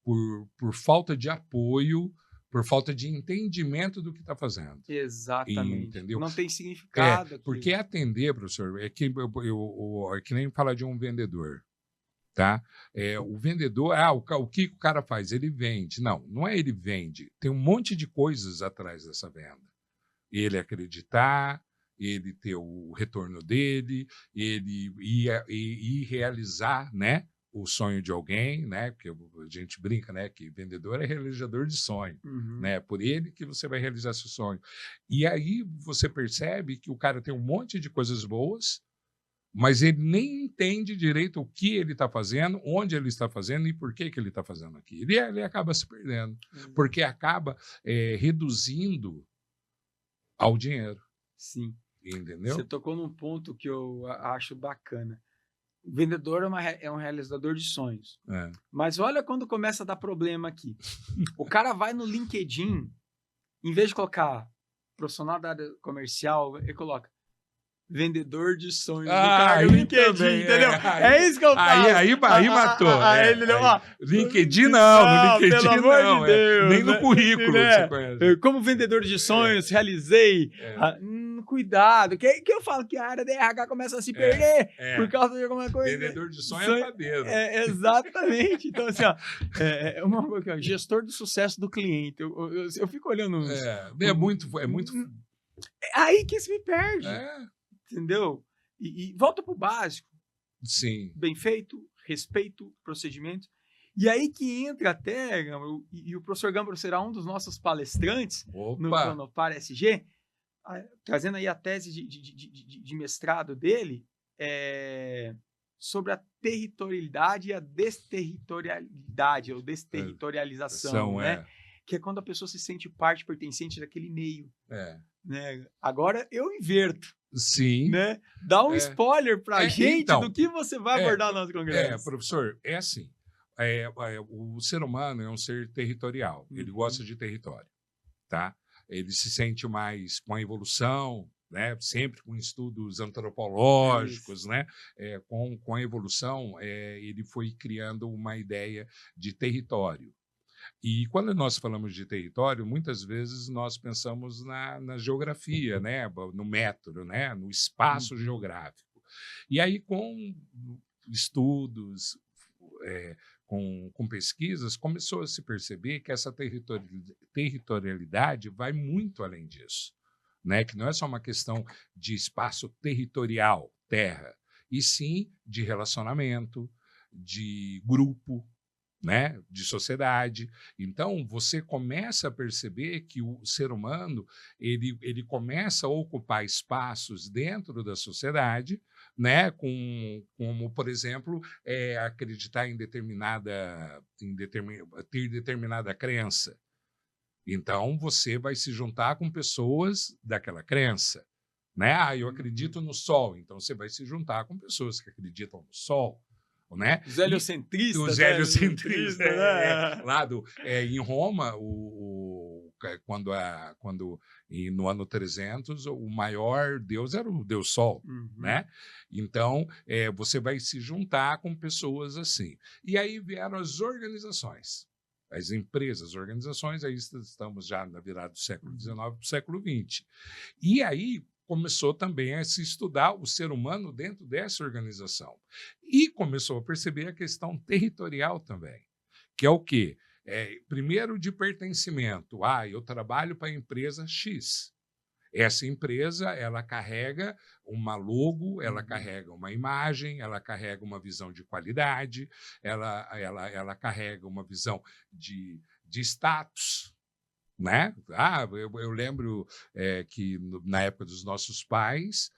por falta de apoio, por falta de entendimento do que está fazendo. Exatamente. Entendeu? Não tem significado. Porque atender, professor, é que nem falar de um vendedor. Tá? O vendedor, o que o cara faz? Ele vende. Não é ele vende. Tem um monte de coisas atrás dessa venda. Ele acreditar, ele ter o retorno dele, ele ir realizar, né, o sonho de alguém, né? Porque a gente brinca, né, que vendedor é realizador de sonho, né? Por ele que você vai realizar seu sonho. E aí você percebe que o cara tem um monte de coisas boas, mas ele nem entende direito o que ele está fazendo, onde ele está fazendo e por que ele está fazendo aquilo. E ele acaba se perdendo, porque acaba reduzindo ao dinheiro. Sim. Entendeu? Você tocou num ponto que eu acho bacana. O vendedor é um realizador de sonhos. Mas olha quando começa a dar problema aqui. O cara vai no LinkedIn, em vez de colocar profissional da área comercial, ele coloca vendedor de sonhos do cara no LinkedIn, entendeu? É isso que eu falo. Aí matou. LinkedIn não, no LinkedIn pelo amor não. De Deus, nem no currículo você conhece. Como vendedor de sonhos, realizei. Cuidado, que eu falo que a área da RH começa a se perder por causa de alguma coisa. Vendedor de sonho é padeiro. Exatamente. Então, assim, uma coisa, gestor do sucesso do cliente. Eu fico olhando. É muito. Aí que se me perde. Entendeu? E volta pro básico. Sim. Bem feito, respeito, procedimento. E aí que entra até, e o professor Gâmbaro será um dos nossos palestrantes no Cronopar SG, trazendo aí a tese de mestrado dele, sobre a territorialidade e a desterritorialidade, ou desterritorialização, né? Que é quando a pessoa se sente parte pertencente daquele meio. Né? Agora eu inverto. Sim. Né? Dá um spoiler pra gente então, do que você vai abordar no nosso congresso. Professor, é assim. O ser humano é um ser territorial. Ele gosta de território. Tá? Ele se sente mais com a evolução, né? Sempre com estudos antropológicos, né? Com a evolução, ele foi criando uma ideia de território. E quando nós falamos de território, muitas vezes nós pensamos na geografia, né? No metro, né? No espaço geográfico. E aí, com estudos, com pesquisas, começou a se perceber que essa territorialidade vai muito além disso, né? Que não é só uma questão de espaço territorial, terra, e sim de relacionamento, de grupo, né, de sociedade. Então, você começa a perceber que o ser humano ele começa a ocupar espaços dentro da sociedade, né, como, por exemplo, acreditar em ter determinada crença. Então, você vai se juntar com pessoas daquela crença. Né? Eu acredito no sol, então você vai se juntar com pessoas que acreditam no sol. Né? Os heliocentristas. Os heliocentristas. Né? Em Roma, quando no ano 300, o maior deus era o deus Sol. Né? Então, você vai se juntar com pessoas assim. E aí vieram as organizações. As empresas, as organizações, aí estamos já na virada do século XIX para o século XX. E aí começou também a se estudar o ser humano dentro dessa organização. E começou a perceber a questão territorial também, que é o quê? Primeiro, de pertencimento. Eu trabalho para a empresa X. Essa empresa, ela carrega uma logo, ela carrega uma imagem, ela carrega uma visão de qualidade, ela carrega uma visão de status. Né? Eu lembro que na época dos nossos pais,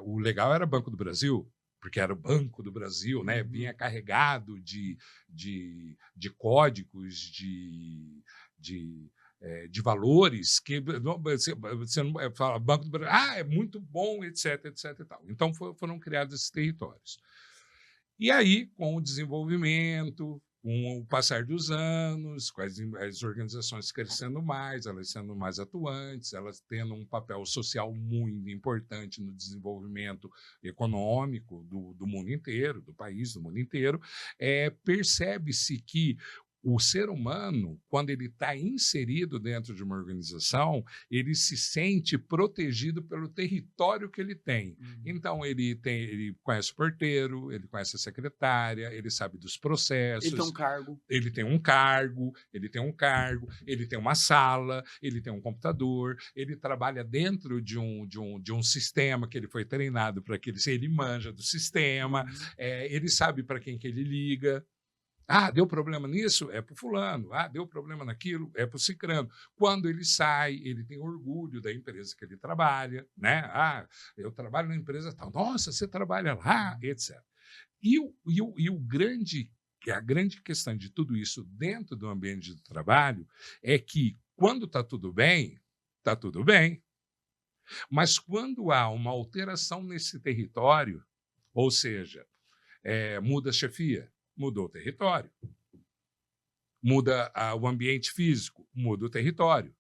o legal era Banco do Brasil, porque era o Banco do Brasil, né? Vinha carregado de códigos, de valores que você não fala Banco do Brasil, é muito bom, etc, etc e tal. Então foram criados esses territórios. E aí, com o desenvolvimento, com o passar dos anos, com as organizações crescendo mais, elas sendo mais atuantes, elas tendo um papel social muito importante no desenvolvimento econômico do mundo inteiro, do país, do mundo inteiro, percebe-se que o ser humano, quando ele está inserido dentro de uma organização, ele se sente protegido pelo território que ele tem. Então, ele conhece o porteiro, ele conhece a secretária, ele sabe dos processos. Ele tem um cargo. Ele tem um cargo, ele tem uma sala, ele tem um computador, ele trabalha dentro de um sistema que ele foi treinado para que ele manja do sistema, ele sabe para quem que ele liga. Deu problema nisso? É para o fulano. Deu problema naquilo? É para o cicrano. Quando ele sai, ele tem orgulho da empresa que ele trabalha. Né? Eu trabalho na empresa tal. Nossa, você trabalha lá, etc. A grande questão de tudo isso dentro do ambiente de trabalho é que, quando está tudo bem, está tudo bem. Mas quando há uma alteração nesse território, ou seja, muda a chefia, mudou o território. Muda o ambiente físico, muda o território.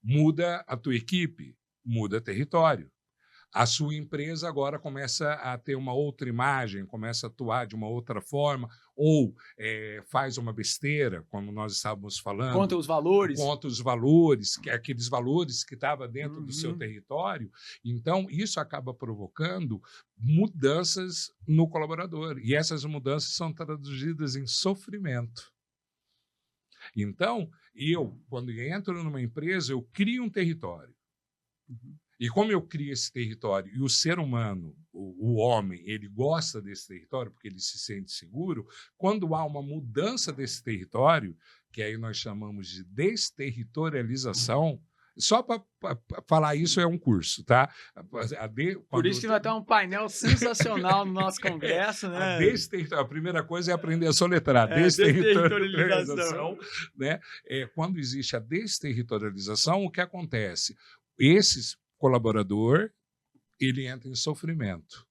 Muda a tua equipe, muda o território. A sua empresa agora começa a ter uma outra imagem, começa a atuar de uma outra forma, ou faz uma besteira, como nós estávamos falando. Contra os valores. Contra os valores, aqueles valores que estavam dentro do seu território. Então, isso acaba provocando mudanças no colaborador. E essas mudanças são traduzidas em sofrimento. Então, quando entro numa empresa, eu crio um território. E como eu crio esse território, e o ser humano, o homem, ele gosta desse território porque ele se sente seguro, quando há uma mudança desse território, que aí nós chamamos de desterritorialização, só para falar isso é um curso, tá? Por isso que vai ter um painel sensacional no nosso congresso, né? A primeira coisa é aprender a soletrar. Desterritorialização. Né? Quando existe a desterritorialização, o que acontece? Esse colaborador, ele entra em sofrimento.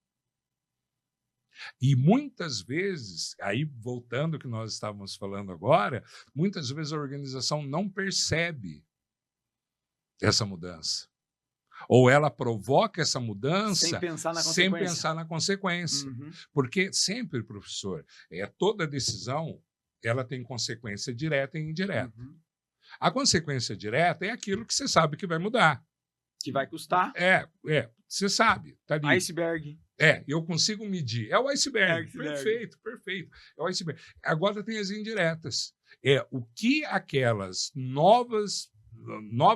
E muitas vezes, aí voltando ao que nós estávamos falando agora, muitas vezes a organização não percebe essa mudança. Ou ela provoca essa mudança sem pensar na consequência. Uhum. Porque sempre, professor, toda decisão ela tem consequência direta e indireta. Uhum. A consequência direta é aquilo que você sabe que vai mudar. Que vai custar. Você sabe. Tá ali. Iceberg. Eu consigo medir. É o iceberg. Perfeito. É o iceberg. Agora tem as indiretas. O que aquelas novas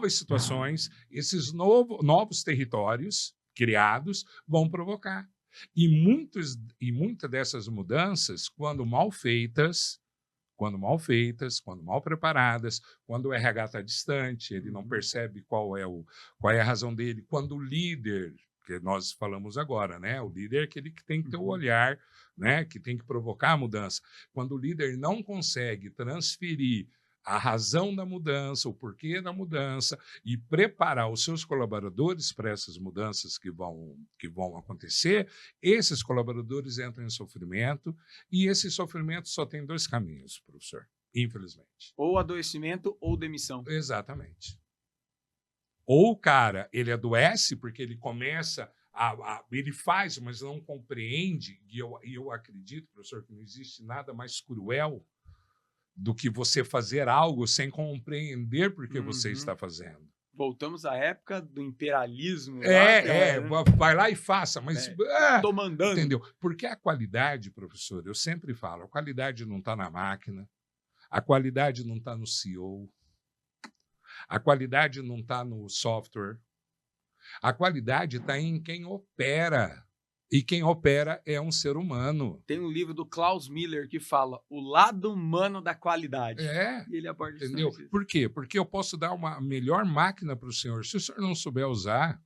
situações, esses novos territórios criados vão provocar. E muitas dessas mudanças, quando mal feitas, quando mal preparadas, quando o RH está distante, ele não percebe qual é a razão dele, quando o líder, que nós falamos agora, né? O líder é aquele que tem que ter o olhar, né? Que tem que provocar a mudança. Quando o líder não consegue transferir a razão da mudança, o porquê da mudança e preparar os seus colaboradores para essas mudanças que vão acontecer, esses colaboradores entram em sofrimento e esse sofrimento só tem 2 caminhos, professor, infelizmente. Ou adoecimento ou demissão. Exatamente. Ou o cara, ele adoece porque ele começa ele faz, mas não compreende, e eu acredito, professor, que não existe nada mais cruel do que você fazer algo sem compreender por que você está fazendo. Voltamos à época do imperialismo. Vai lá e faça, mas... Estou mandando. Entendeu? Porque a qualidade, professor, eu sempre falo, a qualidade não está na máquina, a qualidade não está no CEO, a qualidade não está no software, a qualidade está em quem opera. E quem opera é um ser humano. Tem um livro do Klaus Miller que fala o lado humano da qualidade. E ele aborda entendeu? Por quê? Porque eu posso dar uma melhor máquina para o senhor. Se o senhor não souber usar,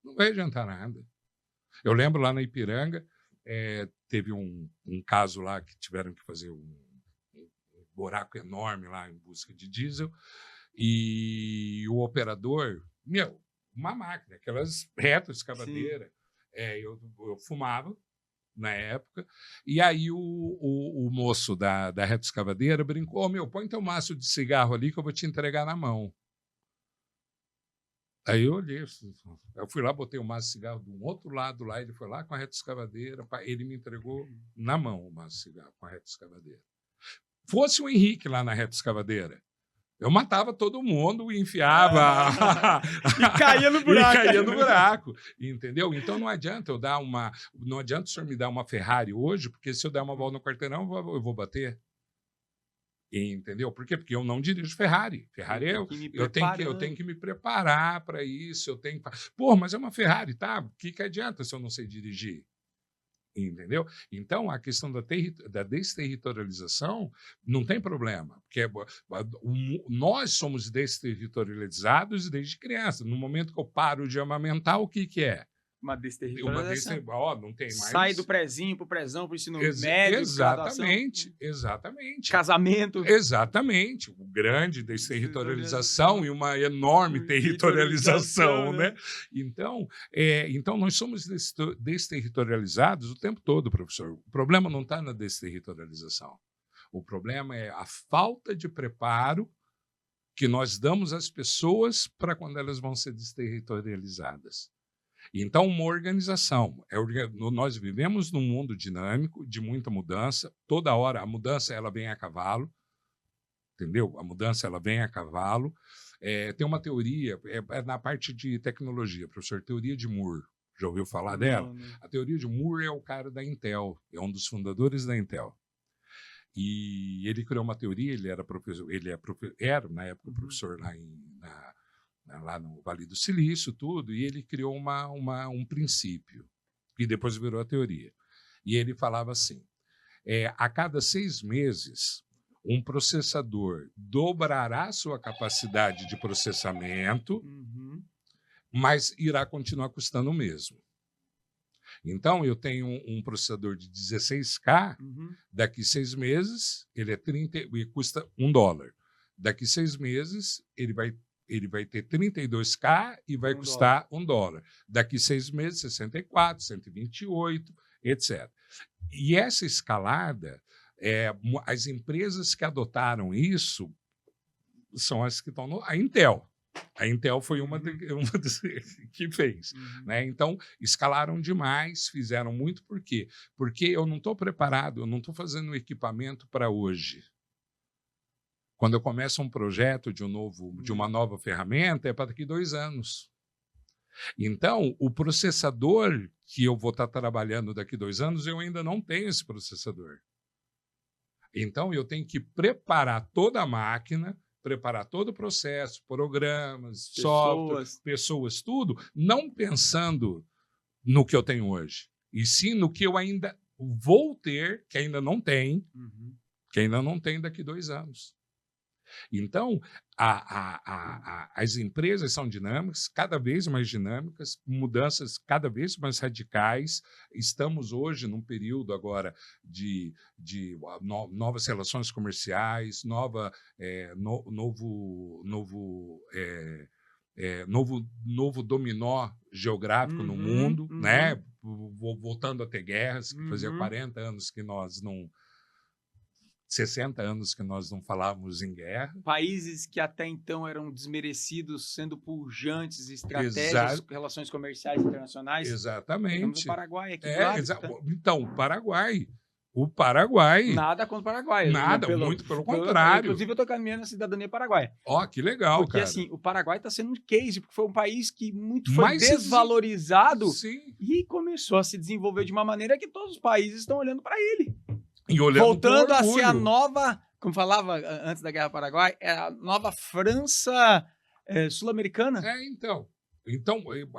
não vai adiantar nada. Eu lembro lá na Ipiranga, teve um caso lá que tiveram que fazer um buraco enorme lá em busca de diesel. E o operador, uma máquina, aquelas retroescavadeira. Eu fumava na época, e aí o moço da retroescavadeira brincou, põe teu maço de cigarro ali que eu vou te entregar na mão. Aí eu olhei, eu fui lá, botei o maço de cigarro de um outro lado lá, ele foi lá com a retroescavadeira, ele me entregou na mão o maço de cigarro com a retroescavadeira. Fosse o Henrique lá na retroescavadeira, eu matava todo mundo e enfiava. E caía no buraco. Entendeu? Então não adianta não adianta o senhor me dar uma Ferrari hoje, porque se eu der uma volta no quarteirão, eu vou bater. Entendeu? Por quê? Porque eu não dirijo Ferrari. Ferrari eu tenho que me preparar para isso. Mas é uma Ferrari, tá? O que adianta se eu não sei dirigir? Entendeu? Então, a questão da desterritorialização não tem problema, porque nós somos desterritorializados desde criança. No momento que eu paro de amamentar, o que é? Uma desterritorialização. Não tem mais. Sai do prézinho para o prezão, para o ensino médio. Exatamente. Casamento. Exatamente. O grande desterritorialização e uma enorme territorialização, né? Então, nós somos desterritorializados o tempo todo, professor. O problema não está na desterritorialização. O problema é a falta de preparo que nós damos às pessoas para quando elas vão ser desterritorializadas. Então, uma organização. Nós vivemos num mundo dinâmico, de muita mudança. Toda hora a mudança ela vem a cavalo. Entendeu? A mudança ela vem a cavalo. Tem uma teoria, na parte de tecnologia, professor, teoria de Moore. Já ouviu falar dela? Não. A teoria de Moore é o cara da Intel, é um dos fundadores da Intel. E ele criou uma teoria, ele era professor, era na época professor lá né, lá no Vale do Silício, tudo, e ele criou um princípio, que depois virou a teoria. E ele falava assim, a cada 6 meses, um processador dobrará sua capacidade de processamento, mas irá continuar custando o mesmo. Então, eu tenho um processador de 16K, daqui 6 meses, ele custa $1. Daqui 6 meses, ele vai ter 32K e vai custar $1. Daqui 6 meses, 64, 128, etc. E essa escalada, as empresas que adotaram isso são as que estão a Intel. A Intel foi uma das que fez. Né? Então, escalaram demais, fizeram muito. Por quê? Porque eu não estou preparado, eu não estou fazendo um equipamento para hoje. Quando eu começo um projeto de uma nova ferramenta, é para daqui 2 anos. Então, o processador que eu vou estar trabalhando daqui 2 anos, eu ainda não tenho esse processador. Então, eu tenho que preparar toda a máquina, preparar todo o processo, programas, software, pessoas, tudo, não pensando no que eu tenho hoje, e sim no que eu ainda vou ter, que ainda não tem, daqui 2 anos. Então, as empresas são dinâmicas, cada vez mais dinâmicas, mudanças cada vez mais radicais. Estamos hoje num período agora de novas relações comerciais, novo dominó geográfico no mundo, né? Voltando a ter guerras, que fazia 40 anos que nós não... 60 anos que nós não falávamos em guerra. Países que até então eram desmerecidos, sendo pujantes, estratégias, relações comerciais internacionais. Exatamente. Temos o Paraguai aqui do lado. Então, o Paraguai... Nada contra o Paraguai. Nada, muito pelo contrário. Inclusive, eu estou caminhando a cidadania paraguaia. Ó, que legal, porque, cara. Porque, assim, o Paraguai está sendo um case, porque foi um país que foi desvalorizado e começou a se desenvolver de uma maneira que todos os países estão olhando para ele. Voltando a ser a nova, como falava antes da Guerra do Paraguai, é a nova França sul-americana. Então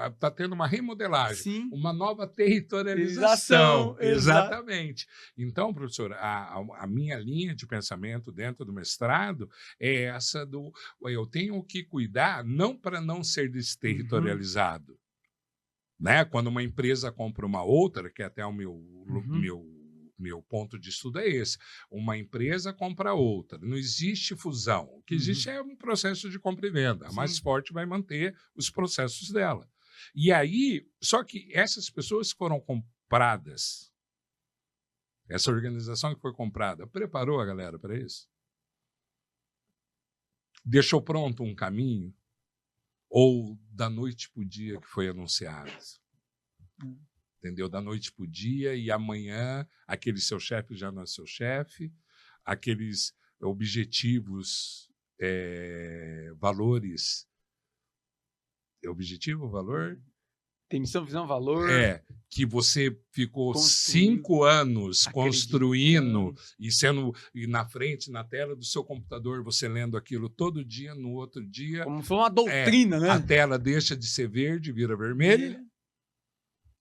está tendo uma remodelagem, Sim. Uma nova territorialização. Exatamente. Então, professor, a minha linha de pensamento dentro do mestrado é essa eu tenho que cuidar não para não ser desterritorializado. Né? Quando uma empresa compra uma outra, que é até o meu ponto de estudo é esse. Uma empresa compra outra. Não existe fusão. O que existe é um processo de compra e venda. A mais forte vai manter os processos dela. E aí, só que essas pessoas que foram compradas, essa organização que foi comprada, preparou a galera para isso? Deixou pronto um caminho? Ou da noite para o dia que foi anunciado? Entendeu? Da noite para o dia, e amanhã aquele seu chefe já não é seu chefe, aqueles objetivos, valores. É objetivo, valor? Tem missão, visão, valor. Que você ficou 5 anos construindo e na frente, na tela do seu computador, você lendo aquilo todo dia, no outro dia. Como foi uma doutrina, né? A tela deixa de ser verde, vira vermelha.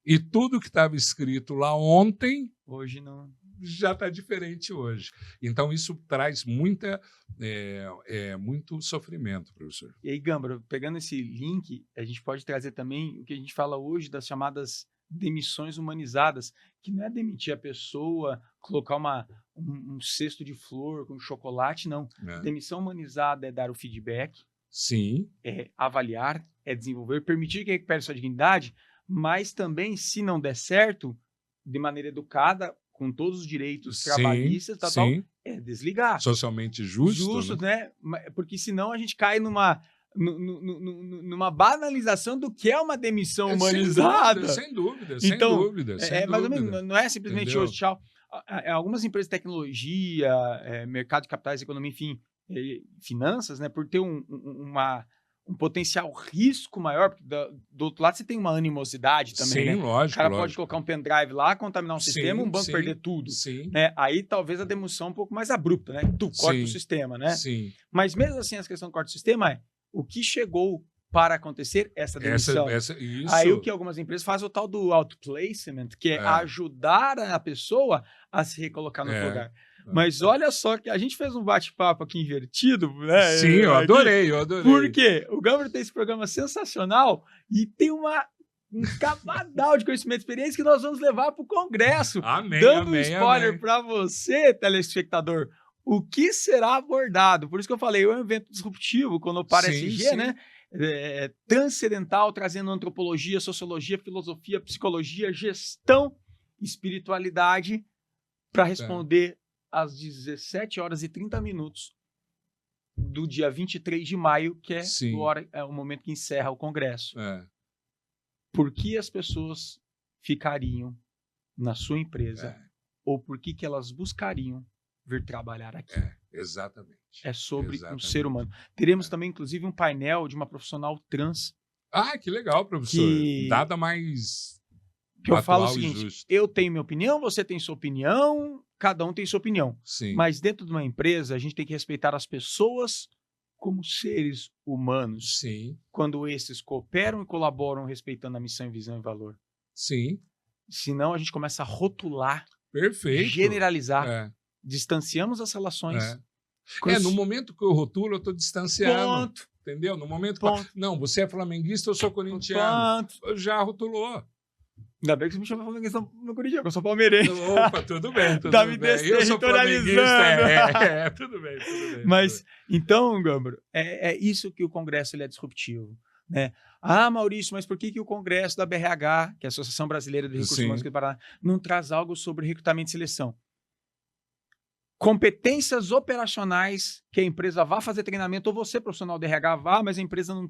E tudo que estava escrito lá ontem, hoje não, já está diferente hoje. Então, isso traz muito sofrimento, professor. E aí, Gambra, pegando esse link, a gente pode trazer também o que a gente fala hoje das chamadas demissões humanizadas, que não é demitir a pessoa, colocar um cesto de flor com chocolate, não. Demissão humanizada é dar o feedback, sim, é avaliar, é desenvolver, permitir que recupere sua dignidade, mas também, se não der certo, de maneira educada, com todos os direitos trabalhistas, é desligar. Socialmente justo. Justo, né? Porque senão a gente cai numa banalização do que é uma demissão humanizada. Sem dúvida. Mais ou menos, não é simplesmente hoje, tchau. Algumas empresas de tecnologia, mercado de capitais, economia, enfim, finanças, né, por ter um potencial risco maior, porque do outro lado você tem uma animosidade também, né? Lógico. O cara pode colocar um pendrive lá, contaminar um sistema, um banco perder tudo. Né? Aí talvez a demissão um pouco mais abrupta, né? Tu corta o sistema, né? Sim. Mas mesmo assim, essa questão do corte do sistema o que chegou para acontecer essa demissão. Isso. Aí o que algumas empresas fazem é o tal do outplacement, que é ajudar a pessoa a se recolocar no lugar. Mas olha só que a gente fez um bate-papo aqui invertido, né? Sim, eu adorei. Por quê? O Gambler tem esse programa sensacional e tem um cabadal de conhecimento e experiência que nós vamos levar para o Congresso. Dando um spoiler para você, telespectador, o que será abordado. Por isso que eu falei, é um evento disruptivo, quando para SG, né? Transcendental, trazendo antropologia, sociologia, filosofia, psicologia, gestão, espiritualidade, para responder às 17h30 do dia 23 de maio, que é o momento que encerra o Congresso. Por que as pessoas ficariam na sua empresa ou por que elas buscariam vir trabalhar aqui? Exatamente. É sobre um ser humano. Teremos também, inclusive, um painel de uma profissional trans. Ah, que legal, professor. Dada mais que eu falo o seguinte, eu tenho minha opinião, você tem sua opinião, cada um tem sua opinião. Sim. Mas dentro de uma empresa, a gente tem que respeitar as pessoas como seres humanos. Sim. Quando esses cooperam e colaboram respeitando a missão, visão e valor. Sim. Senão a gente começa a rotular, perfeito, generalizar, distanciamos as relações. No momento que eu rotulo, eu estou distanciando. Ponto. Entendeu? No momento que não, você é flamenguista, eu sou corintiano. Já rotulou. Ainda bem que você me chama flamenguista no Corinthians, eu sou palmeirense. Opa, tudo bem, tudo tá bem. Me eu sou flamenguista, tudo bem. Mas, então, Gambro, é isso que o Congresso ele é disruptivo, né? Ah, Maurício, mas por que o Congresso da BRH, que é a Associação Brasileira de Recursos Humanos do Paraná, não traz algo sobre recrutamento e seleção? Competências operacionais que a empresa vá fazer treinamento, ou você, profissional de RH, vá, mas a empresa não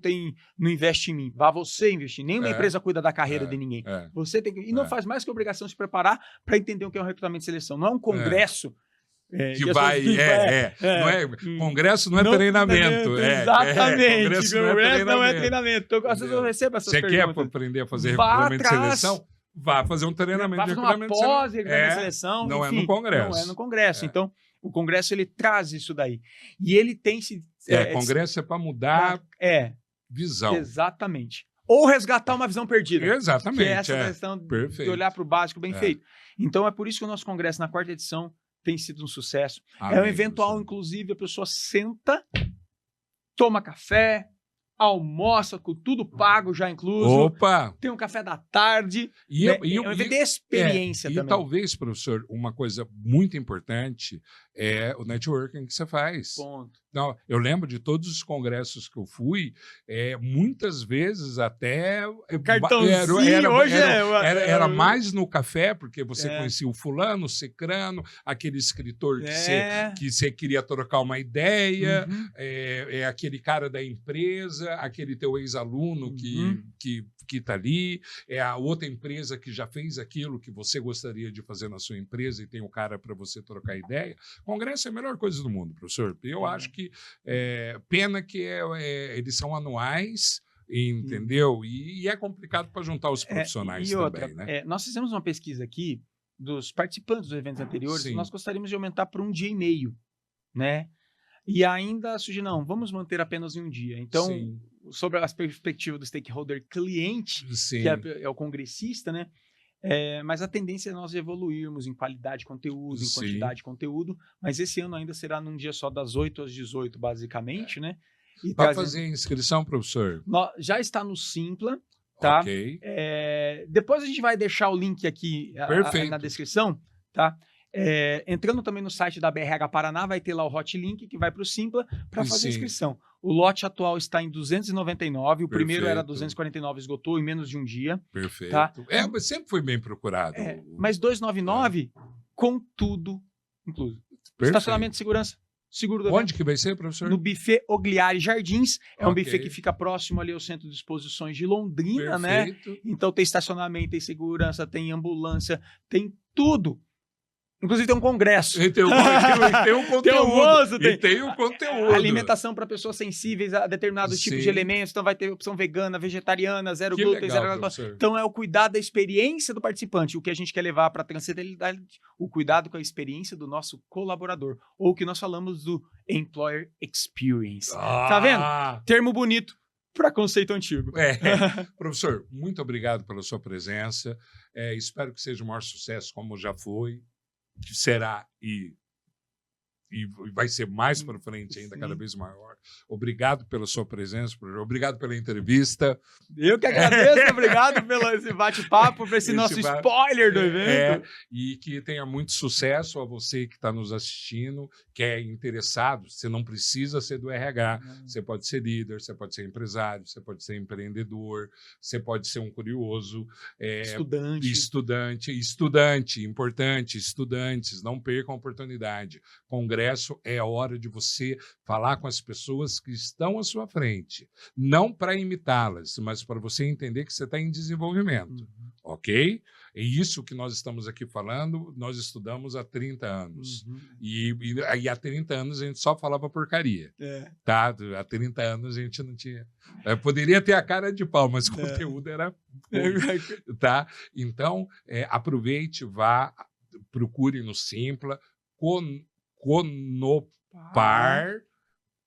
investe em mim. Vá você investir. Nenhuma empresa cuida da carreira de ninguém. Você tem que... E não faz mais que obrigação se preparar para entender o que é um recrutamento e seleção. Não é um congresso... que vai... Não é, congresso não é treinamento. Exatamente. Congresso não é treinamento. Então, às vezes eu recebo essas perguntas. Você quer aprender a fazer recrutamento e seleção? Vá fazer um treinamento de recrutamento e seleção. Não enfim, é no Congresso. Não é no Congresso. Então, o Congresso ele traz isso daí. E ele tem se... Congresso é para mudar visão. Exatamente. Ou resgatar uma visão perdida. Exatamente. Que é essa questão de olhar para o básico bem feito. Então, é por isso que o nosso Congresso, na 4ª edição, tem sido um sucesso. É um eventual, inclusive, a pessoa senta, toma café, almoça com tudo pago já incluso. Opa! Tem um café da tarde. É um evento de experiência também. E talvez, professor, uma coisa muito importante é o networking que você faz. Ponto. Não, eu lembro de todos os congressos que eu fui, muitas vezes até... Cartãozinho, era mais no café, porque você conhecia o fulano, o cicrano, aquele escritor que você queria trocar uma ideia, aquele cara da empresa, aquele teu ex-aluno que está ali, é a outra empresa que já fez aquilo que você gostaria de fazer na sua empresa e tem o cara para você trocar ideia. Congresso é a melhor coisa do mundo, professor. Eu acho que pena que eles são anuais, entendeu? E é complicado para juntar os profissionais também. Outra, né? Nós fizemos uma pesquisa aqui dos participantes dos eventos anteriores, nós gostaríamos de aumentar para 1 dia e meio, né? E ainda surgiu, não, vamos manter apenas em 1 dia. Então, sobre as perspectivas do stakeholder cliente, que é o congressista, né? Mas a tendência é nós evoluirmos em qualidade de conteúdo, em quantidade de conteúdo, mas esse ano ainda será num dia só das 8 às 18, basicamente, né? Para fazer a inscrição, professor? Já está no Simpla, tá? Ok. Depois a gente vai deixar o link aqui na descrição, tá? Entrando também no site da BRH Paraná, vai ter lá o hot link que vai para o Simpla para fazer a inscrição. O lote atual está em 299, o primeiro era 249, esgotou em menos de 1 dia. Perfeito. Tá? Mas sempre foi bem procurado. Mas 299 com tudo incluso. Estacionamento de segurança, seguro do evento. Onde que vai ser, professor? No Buffet Ogliari Jardins. É um buffet que fica próximo ali ao Centro de Exposições de Londrina, né? Então tem estacionamento, tem segurança, tem ambulância, tem tudo. Inclusive tem um congresso. Tem um conteúdo. Tem um conteúdo. Alimentação para pessoas sensíveis a determinados tipos de elementos. Então vai ter opção vegana, vegetariana, zero glúten, zero... Então é o cuidado da experiência do participante. O que a gente quer levar para a transcendentalidade, o cuidado com a experiência do nosso colaborador. Ou o que nós falamos do Employer Experience. Tá vendo? Termo bonito. para conceito antigo. Professor, muito obrigado pela sua presença. Espero que seja o maior sucesso, como já foi, que será e vai ser mais para frente ainda, cada vez maior. Obrigado pela sua presença, obrigado pela entrevista. Eu que agradeço, obrigado pelo esse bate-papo, por esse nosso spoiler do evento. E que tenha muito sucesso a você que está nos assistindo, que é interessado. Você não precisa ser do RH, você pode ser líder, você pode ser empresário, você pode ser empreendedor, você pode ser um curioso. Estudante, importante, estudantes, não percam a oportunidade. Congresso é a hora de você falar com as pessoas que estão à sua frente. Não para imitá-las, mas para você entender que você está em desenvolvimento. Ok? É isso que nós estamos aqui falando, nós estudamos há 30 anos. E há 30 anos a gente só falava porcaria. Tá? Há 30 anos a gente não tinha... poderia ter a cara de pau, mas o conteúdo era... Tá? Então, aproveite, vá, procure no Simpla, Conopar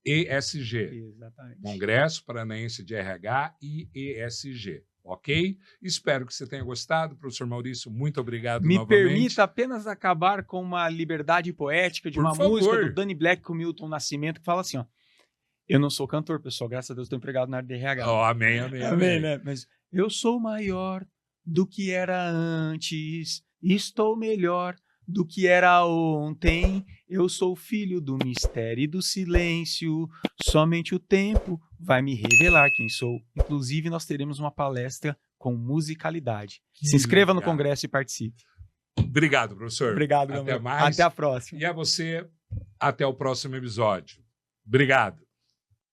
ESG. Exatamente. Congresso Paranaense de RH e ESG. Ok? Espero que você tenha gostado. Professor Maurício, muito obrigado novamente. Me permita apenas acabar com uma liberdade poética de uma música do Danny Black com Milton Nascimento, que fala assim, ó. Eu não sou cantor, pessoal. Graças a Deus estou empregado na área de RH. Amém. Amém, né? Mas eu sou maior do que era antes. Estou melhor do que era ontem. Eu sou filho do mistério e do silêncio. Somente o tempo vai me revelar quem sou. Inclusive, nós teremos uma palestra com musicalidade. Se inscreva no congresso e participe. Obrigado, professor. Obrigado, até mais. Até a próxima. E a você, até o próximo episódio. Obrigado.